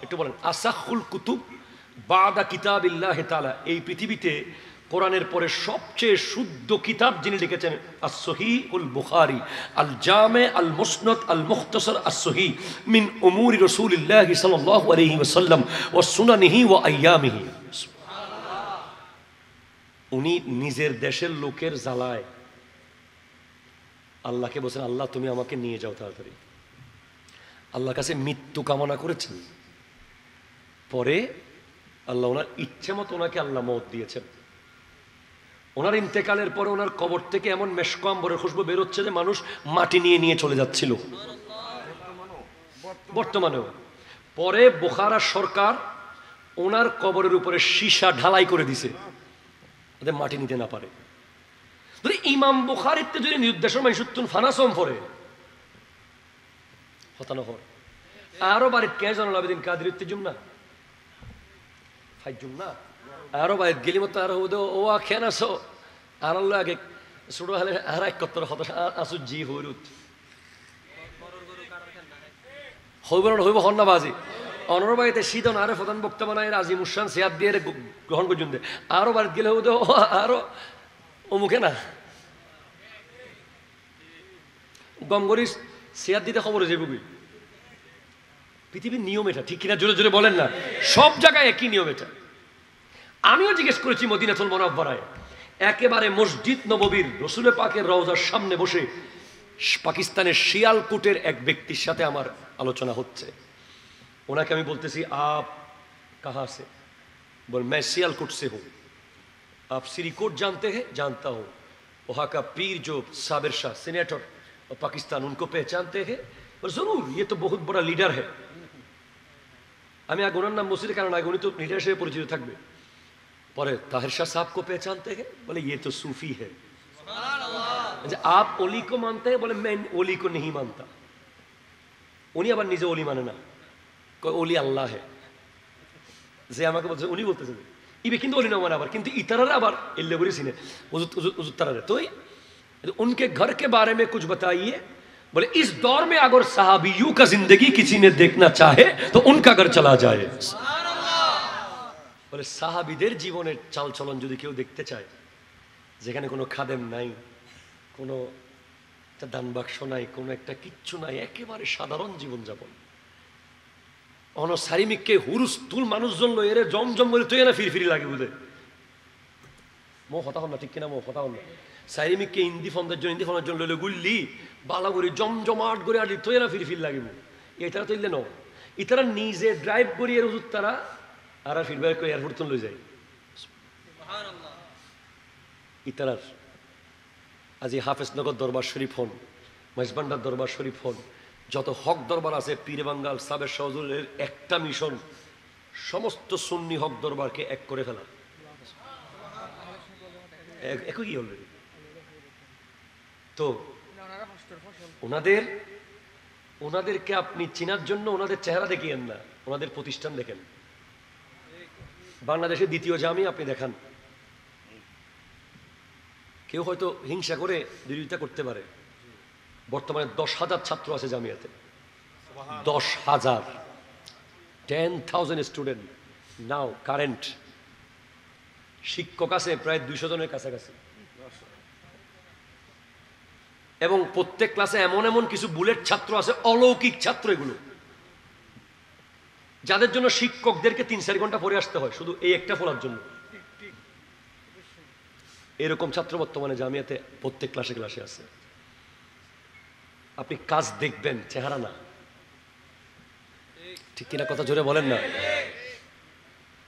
একটু বলেন আসাহুল কুতুব বাদা কিতাবিল্লাহ তাআলা এই পৃথিবীতে কোরআনের পরে সবচেয়ে শুদ্ধ কিতাব যিনি লিখেছেন আস-সহিহুল বুখারী আল জামে আল মুসনাদ আল মুখতাসার আস-সহিহ মিন উমুরি রাসূলিল্লাহ সাল্লাল্লাহু আলাইহি ওয়াসাল্লাম ওয়া সুনানিহি ওয়া আইয়ামিহি উনি নিজের দেশের লোকের জ্বালায় আল্লাহকে বলছেন আল্লাহ তুমি আমাকে নিয়ে যাও তাড়াতাড়ি আল্লাহর কাছে মৃত্যু কামনা করেছেন পরে আল্লাহ ওনার ইচ্ছে মতো ওনাকে আল্লাহ মওত দিয়েছেন ওনার ইন্তেকালের পরে ওনার কবর থেকে এমন মেশক আম্বরের খুশবু বেরোচ্ছে যে মানুষ মাটি নিয়ে নিয়ে চলে যাচ্ছিল বর্তমানেও পরে বুখারা সরকার ওনার কবরের উপরে সীসা ঢালাই করে দিছে যাতে মাটি নিতে না পারে যদি ইমাম বুখারীতে যদি নির্দেশ মাইসুত্তুন ফানাসম পড়ে হতানহর আরো বাড়ির কে জানাল আবেদিন কাদের ইত্তেজুম না ফাইজুম না আরো বাড়ির গেলি মতো আরো ও খেন আসো আর আগে ছোট হলে আর এক কত্তর হতাশ আসু জি হইরুত হইব না হইব হন না বাজি অনর বাড়িতে শীতন আরো প্রধান বক্তা বানায় রাজি মুসান সিয়াদ দিয়ে গ্রহণ পর্যন্ত আরো বাড়িতে গেলে হইতো আরো অমুখে না গমগরিস সিয়াদ দিতে খবর হয়ে যাবে পৃথিবীর নিয়ম এটা ঠিক কিনা জোরে জোরে বলেন না সব জায়গায় একই নিয়ম এটা আমিও জিজ্ঞেস করেছি মদিনাতুল মুনাওয়ারায় একেবারে মসজিদ নববীর রসুল পাকের রওজার সামনে বসে পাকিস্তানের শিয়ালকোটের এক ব্যক্তির সাথে আমার আলোচনা হচ্ছে ওনাকে আমি বলতেছি আপ কাহা সে बोल मैं सियालकोट से हूँ आप सिरीकोट जानते हैं जानता हूँ वहाँ का पीर जो साबिर शाह सीनेटर और पाकिस्तान उनको पहचानते हैं और जरूर ये तो बहुत बड़ा लीडर है আমি আগে ওনার নাম বসির কারণ আগে উনি তো লিডার হিসেবে পরিচিত থাকবে পরে তাহির শাহ साहब को पहचानते हैं बोले ये तो सूफी है आप ओली को मानते हैं बोले मैं ओली को नहीं मानता উনি আবার নিজে ওলি মানে না কয় ওলি আল্লাহ है যে আমাকে বলছে উনি বলতেছেন ইবে কিন্তু ওলি না মানে আবার কিন্তু ইতারারা আবার এল্লে করে সিনে হুজুর তারারে তো उनके घर के बारे में कुछ बताइए बोले इस दौर में अगर सहाबियों का जिंदगी किसी ने देखना चाहे तो उनका घर चला जाए बोले সাহাবীদের জীবনের চালচলন যদি কেউ দেখতে চায় যেখানে কোনো খাদেম নাই কোনো একটা দান বাক্স নাই কোনো একটা কিচ্ছু নাই একেবারে সাধারণ জীবনযাপন অন সারিমিককে হুরুস তুল মানুষজন লয়ে জমজম করে তুই না ফিরফিরি লাগে বুঝে মো কথা হল না ঠিক কিনা মো কথা হল না সারিমিককে ইন্দি ফন্দের জন্য লইলে গুললি বালা করে জমজমাট করে আলি তুই না ফিরফির লাগিব এটারা তৈলে ন ইতারা নিজে ড্রাইভ করিয়ে রুজুত তারা আর ফিরবার করে এয়ারপোর্ট লই যায় ইতারার আজি হাফেজনগর দরবার শরীফ হন মহেশবান্ডার দরবার শরীফ হন যত হক দরবার আছে পীর বাঙ্গাল সাবের সহজুলের একটা মিশন সমস্ত সুন্নি হক দরবারকে এক করে ফেলা একই কি অলরেডি তো ওনাদেরকে আপনি চেনার জন্য ওনাদের চেহারা দেখিয়েন না ওনাদের প্রতিষ্ঠান দেখেন বাংলাদেশের দ্বিতীয় জামি আপনি দেখান কেউ হয়তো হিংসা করে বিরোধিতা করতে পারে বর্তমানে 10,000 ছাত্র আছে জামিয়াতে, 10,000, 10,000 স্টুডেন্ট নাও কারেন্ট। শিক্ষক আছে প্রায় 200 জনের কাছাকাছি, এবং প্রত্যেক ক্লাসে এমন এমন কিছু বুলেট ছাত্র আছে, অলৌকিক ছাত্র এগুলো, যাদের জন্য শিক্ষকদেরকে 3-4 ঘন্টা পড়ে আসতে হয় শুধু এই একটা পড়ার জন্য। এরকম ছাত্র বর্তমানে জামিয়াতে প্রত্যেক ক্লাসে ক্লাসে আছে। আপনি কাজ দেখবেন, চেহারা না। ঠিক কিনা কথা জোরে বলেন না?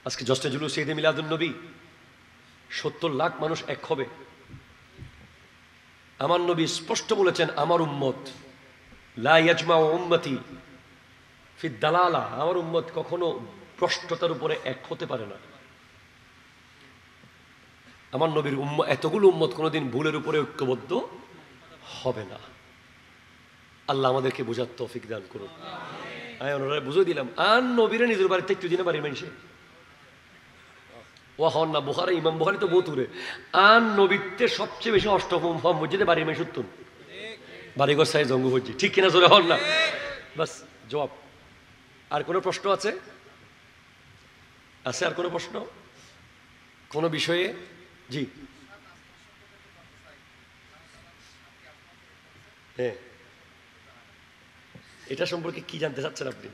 আজকে জশ্নে জুলুস ঈদে মিলাদুন নবী, 70 লাখ মানুষ এক হবে। আমার নবী স্পষ্ট বলেছেন, আমার উম্মত লা ইয়াজমাউ উম্মতি ফি দালালা, আমার উম্মত কখনো ভ্রষ্টতার উপরে এক হতে পারে না। আমার নবীর এতগুলো উম্মত কোনোদিন ভুলের উপরে ঐক্যবদ্ধ হবে না। আল্লাহ আমাদেরকে বোঝার তৌফিক দান করুন। আমি ওনারা বুঝে দিলাম, আর নবীরে নিজের বাড়িতে একটু দিনে বাড়ির মানুষে ও হন না। বুখারী, ইমাম বুখারী তো বহুত উড়ে। আর নবীতে সবচেয়ে বেশি অষ্টম মসজিদে বাড়ির মানুষ উত্তর বাড়িঘর সাই জঙ্গু মসজিদ। ঠিক কিনা জোরে হন না? বাস জবাব। আর কোনো প্রশ্ন আছে? আছে আর কোনো প্রশ্ন কোনো বিষয়ে? জি হ্যাঁ, এটা সম্পর্কে কি জানতে চাচ্ছেন আপনি?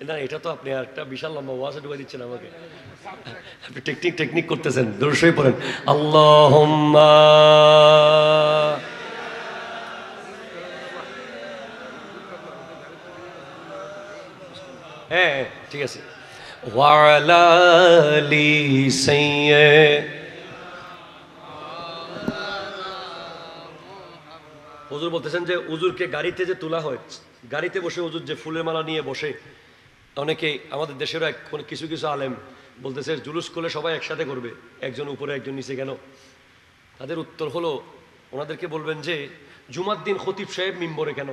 না, এটা তো আপনি একটা বিশাল লম্বা ওয়াজে ঢুকে দিচ্ছেন আমাকে। আপনি টেকনিক করতেছেন। দরুদ শরীফ পড়েন, আল্লাহুম্মা হ্যাঁ ঠিক আছে। ওয়া আলা আলি সাইয়্যিদ। হুজুর বলতেছেন যে হুজুরকে গাড়িতে যে তোলা হয়, গাড়িতে বসে হুজুর যে ফুলের মালা নিয়ে বসে, অনেকে আমাদের দেশেরও কিছু কিছু আলেম বলতেছে জুলুস করলে সবাই একসাথে করবে, একজন উপরে একজন নিচে কেন? তাদের উত্তর হলো, ওনাদেরকে বলবেন যে জুমার দিন খতিব সাহেব মিম্বরে কেন?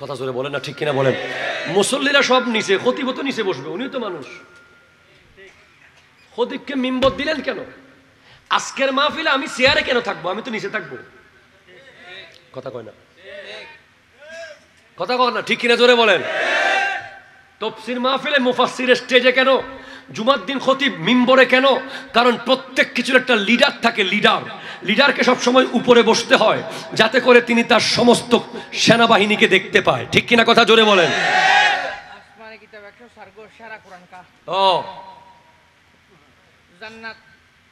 কথা জোরে বলেন না, ঠিক কিনা বলেন? মুসল্লিরা সব নিচে, খতিবও তো নিচে বসবে, উনিও তো মানুষ। খতিবকে মিম্বর দিলেন কেন? আজকের মাহফিলে আমি চেয়ারে কেন থাকবো? আমি তো নিচে থাকবো। কথা কয় না, কথা কয় না, ঠিক কিনা জোরে বলেন? তাফসীর মাহফিলে মুফাসসির স্টেজে কেন? জুমার দিন খতিব মিম্বরে কেন? কারণ প্রত্যেক কিছুর একটা লিডার থাকে। লিডারকে সবসময় উপরে বসতে হয়, যাতে করে তিনি তার সমস্ত সেনাবাহিনীকে দেখতে পায়। ঠিক কিনা কথা জোরে বলেন? আসমানে কিতাব 100 সারা কোরআন কা ও জান্নাত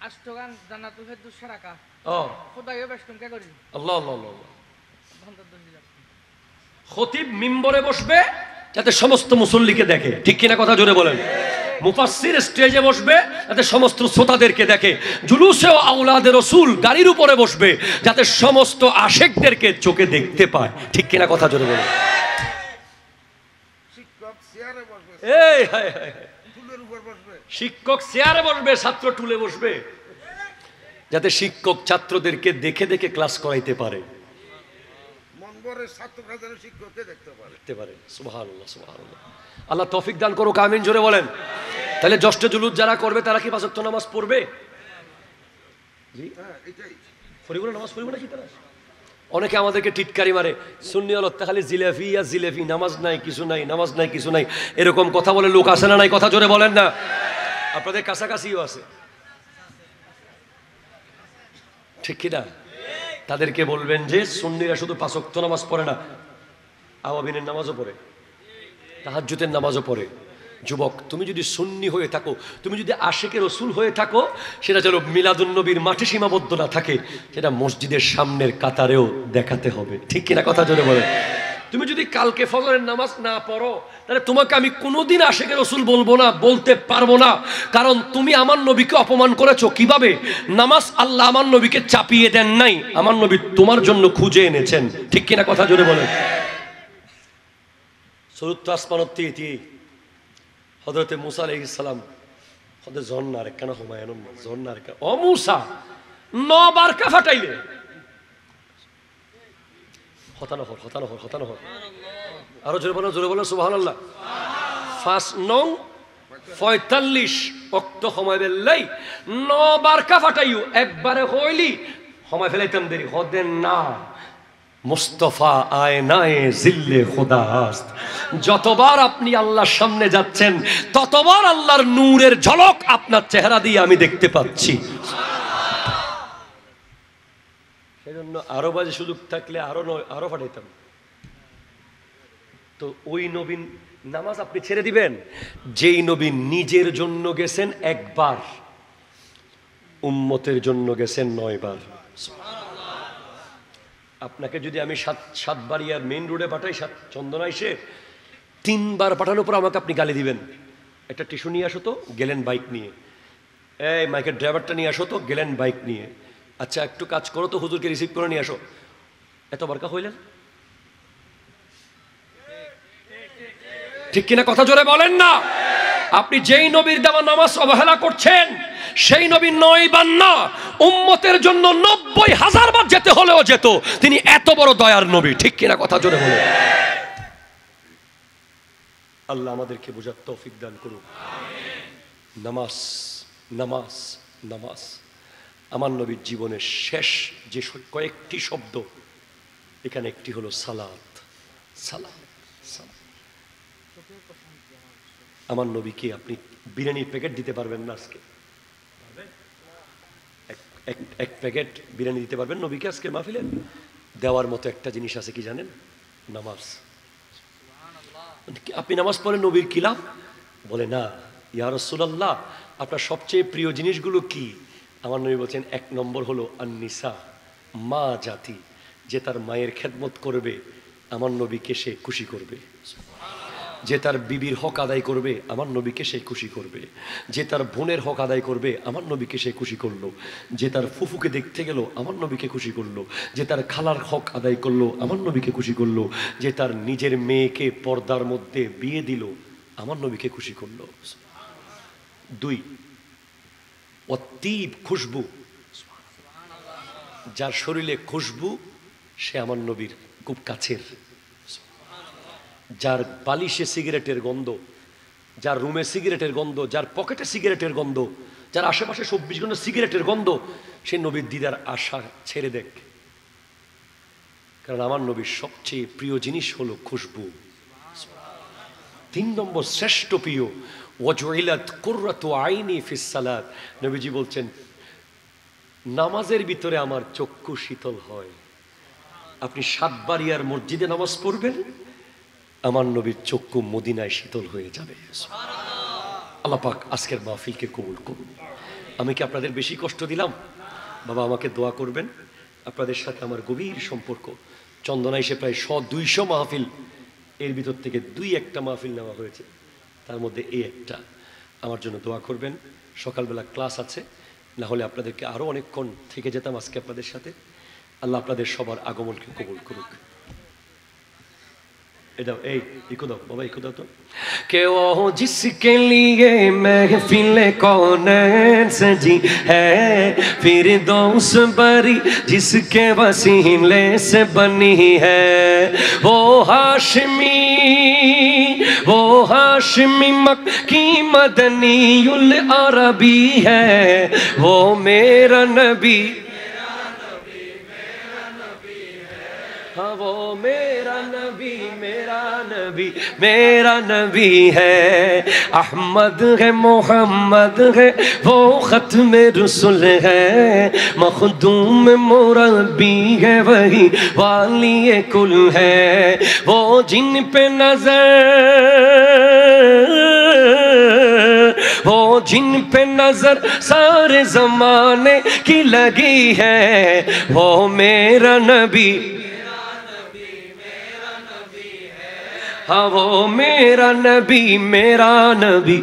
আষ্টগান জান্নাতুল ফেরদৌস সারা কা ও খোদাইও বেশ কম কে করি আল্লাহ আল্লাহ আল্লাহ। বন্ধ দিলাম। খতিব মিম্বরে বসবে যাতে সমস্ত মুসল্লিকে দেখে। ঠিক কিনা কথা জোরে বলেন? মুফাসসির স্টেজে বসবে যাতে সমস্ত শ্রোতাদেরকে দেখে। জুলুসেও আওলাদে রাসূল গাড়ির উপরে বসবে যাতে সমস্ত আশিকদেরকে চোখে দেখতে পায়। ঠিক কিনা কথা জোরে বলেন? শিক্ষক চেয়ারে বসবে, এই হায় হায়, টুলের উপর বসবে, শিক্ষক চেয়ারে বসবে, ছাত্র টুলে বসবে, যাতে শিক্ষক ছাত্রদেরকে দেখে দেখে ক্লাস করাইতে পারে, মনবরের ছাত্ররা যেন শিক্ষককে দেখতে পারে। দেখতে পারে। সুবহানাল্লাহ সুবহানাল্লাহ। আল্লাহ তৌফিক দান করুক, আমিন জোরে বলেন। তাহলে জশ্নে জুলুস যারা করবে তারা কি 5 ওয়াক্ত নামাজ পড়বে? জি হ্যাঁ, এটাই। পড়িবো নামাজ পড়িবো না কি তারা? অনেকে আমাদেরকে টিটকারি মারে, সুন্নি হলো খালি জিলেফি আর জিলেফি, নামাজ নাই কিছু নাই, নামাজ নাই কিছু নাই, এরকম কথা বলে লোক আসে না নাই? কথা জোরে বলেন না। আপনাদের কাছাকাছিও আছে, ঠিক কিনা? তাদেরকে বলবেন যে সুন্নিরা শুধু 5 ওয়াক্ত নামাজ পড়ে না, আওয়াবিনের নামাজও পড়ে, তাহাজ্জুদের নামাজও পড়ে। যুবক, তুমি যদি সুন্নি হয়ে থাকো, তুমি যদি আশিকে রাসূল হয়ে থাকো, সেটা যেন মিলাদুন নবীর মাঠে সীমাবদ্ধ না থাকে, সেটা মসজিদের সামনের কাতারেও দেখাতে হবে। ঠিক কিনা কথা জোরে বলে? তুমি যদি কালকে ফজরের নামাজ না পড়ো, তাহলে তোমাকে আমি কোনোদিন আশিকে রাসূল বলবো না, বলতে পারবো না, কারণ তুমি আমার নবীকে অপমান করেছো। কিভাবে? নামাজ আল্লাহ আমার নবীকে চাপিয়ে দেন নাই, আমার নবী তোমার জন্য খুঁজে এনেছেন। ঠিক কিনা কথা জোরে বলেন? চতুর্থ আসমানত্তি হযরতে মুসা আলাইহিস সালাম হদে ঝর্ণার কেন হুমায়ুন ঝর্ণার কেন ও মুসা 9 বার কা ফাটাইলে হতানহর আরো জোরে বলো সুবহানাল্লাহ। 5 নং 45 ওয়াক্ত সময় বেলাই 9 বার কা ফাটাইও, একবারে হইলি সময় ফেলাইতাম দেরি হদেন না। মুস্তফা আয়নায়ে জিল্লে খুদা হাস্ত। যতবার আপনি আল্লাহর সামনে যাচ্ছেন ততবার আল্লাহর নূরের ঝলক আপনার চেহারা দিয়ে আমি দেখতে পাচ্ছি। সেজন্য আরো বাজে সুযোগ থাকলে আরো পাঠাইতাম। তো ওই নবীন নামাজ আপনি ছেড়ে দিবেন যেই নবী নিজের জন্য গেছেন একবার, উম্মতের জন্য গেছেন 9 বার। আপনাকে যদি আমি সাতবাড়িয়ার মেইন রোডে পাঠাই, চন্দনা এসে 3 বার পাঠানোর পর আমাকে আপনি গালি দিবেন। একটা টিস্যু নিয়ে আসো তো, গেলেন বাইক নিয়ে। এই মাইকের ড্রাইভারটা নিয়ে আসো তো, গেলেন বাইক নিয়ে। আচ্ছা একটু কাজ করো তো, হুজুরকে রিসিভ করে নিয়ে আসো। এত বারকা হইলেন? ঠিক কিনা কথা জোরে বলেন না। আপনি যেই নবীর দেওয়া নামাজ অবহেলা করছেন সেই নবী 9 বার না, উম্মতের জন্য 90,000 বার যেতে হলেও যেত। তিনি এত বড় দয়ার নবী। ঠিক কিনা কথা জোরে বলেন। আল্লাহ আমাদেরকে বোঝার তৌফিক দান করুন। নামাজ নামাজ নামাজ। আমার নবীর জীবনের শেষ যে কয়েকটি শব্দ, এখানে একটি হলো সালাত। সালাত সালাত। আমার নবীকে আপনি বিরিয়ানির প্যাকেট দিতে পারবেন না আজকে? এক প্যাকেট বিরিয়ানি দিতে পারবেন নবীকে আজকে মাহফিলে? দেওয়ার মতো একটা জিনিস আছে, কি জানেন? নামাজ। আপনি নামাজ পড়েন, নবীর কি লাভ? বলে না, ইয়া রাসূলুল্লাহ আপনার সবচেয়ে প্রিয় জিনিসগুলো কি? আমার নবী বলছেন 1 নম্বর হলো আন-নিসা, মা জাতি। যে তার মায়ের খেদমত করবে আমার নবীকে সে খুশি করবে। যে তার বিবির হক আদায় করবে আমার নবীকে সে খুশি করবে। যে তার বোনের হক আদায় করবে আমার নবীকে সে খুশি করলো। যে তার ফুফুকে দেখতে গেল আমার নবীকে খুশি করলো। যে তার খালার হক আদায় করলো আমার নবীকে খুশি করলো। যে তার নিজের মেয়েকে পর্দার মধ্যে বিয়ে দিল আমার নবীকে খুশি করলো। 2 অতীব খুশবু। যার শরীরে খুশবু সে আমার নবীর খুব কাছের। যার বালিশে সিগারেটের গন্ধ, যার রুমে সিগারেটের গন্ধ, যার পকেটে সিগারেটের গন্ধ, যার আশেপাশে 24 ঘন্টা সিগারেটের গন্ধ, সে নবীর দিদার আশা ছেড়ে দেখ। কারণ আমার নবীর সবচেয়ে প্রিয় জিনিস হলো খুশবু। 3 নম্বর শ্রেষ্ঠ প্রিয়, ওয়াজুইলাত কুররাতু আইনি ফিস সালাত। নবীজি বলছেন নামাজের ভিতরে আমার চক্ষু শীতল হয়। আপনি সাতবাড়িয়ার মসজিদে নামাজ পড়বেন, আমার নবীর চক্ষু মদিনায় শীতল হয়ে যাবে। আল্লাহ পাক আজকের মাহফিলকে কবুল করুন। আমি কি আপনাদের বেশি কষ্ট দিলাম? বাবা আমাকে দোয়া করবেন। আপনাদের সাথে আমার গভীর সম্পর্ক। চন্দনা এসে প্রায় 100-200 মাহফিল, এর ভিতর থেকে 2-1টা মাহফিল নেওয়া হয়েছে, তার মধ্যে এই একটা। আমার জন্য দোয়া করবেন। সকালবেলা ক্লাস আছে, না হলে আপনাদেরকে আরও অনেকক্ষণ থেকে যেতাম আজকে আপনাদের সাথে। আল্লাহ আপনাদের সবার আগমনকে কবুল করুক। कि वो जिसके लिए महफिल कौनैन सजी है, फिरदौस बरी जिसके वसीले से बनी है, वो हाशमी मक्की मदनीउल अरबी है, वो मेरा नबी। हाँ वो मेरा नबी मेरा नबी है। अहमद है मोहम्मद है वो खत्म रसूल है, मखदूम मुरब्बी है वही वाली कुल है। वो जिन पे नजर सारे जमाने की लगी है, वो मेरा नबी। हाँ वो मेरा नबी मेरा नबी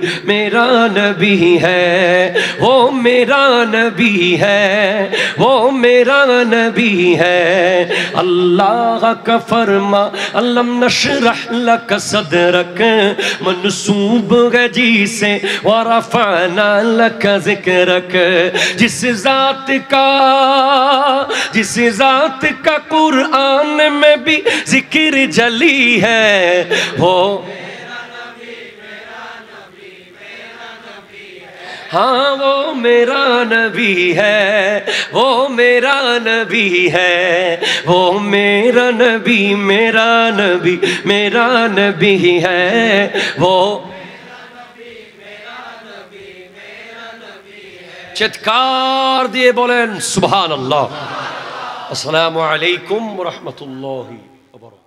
है, वो मेरा नबी है, वो मेरा नबी है। अल्लाह का फरमा अलम नशरह लक सदरक, मनसूब है जी से वरफअना लक ज़िक्रक। जिस ज़ात का कुरान में भी जिक्र जली है, वो हाँ वो मेरा नबी है, वो मेरा नबी है, वो मेरा नबी, मेरा नबी, मेरा नबी है, वो চিৎকার দিয়ে বলেন সুবহানাল্লাহ। আসসালামু আলাইকুম ওয়া রাহমাতুল্লাহি ওয়া বারাকাতুহু।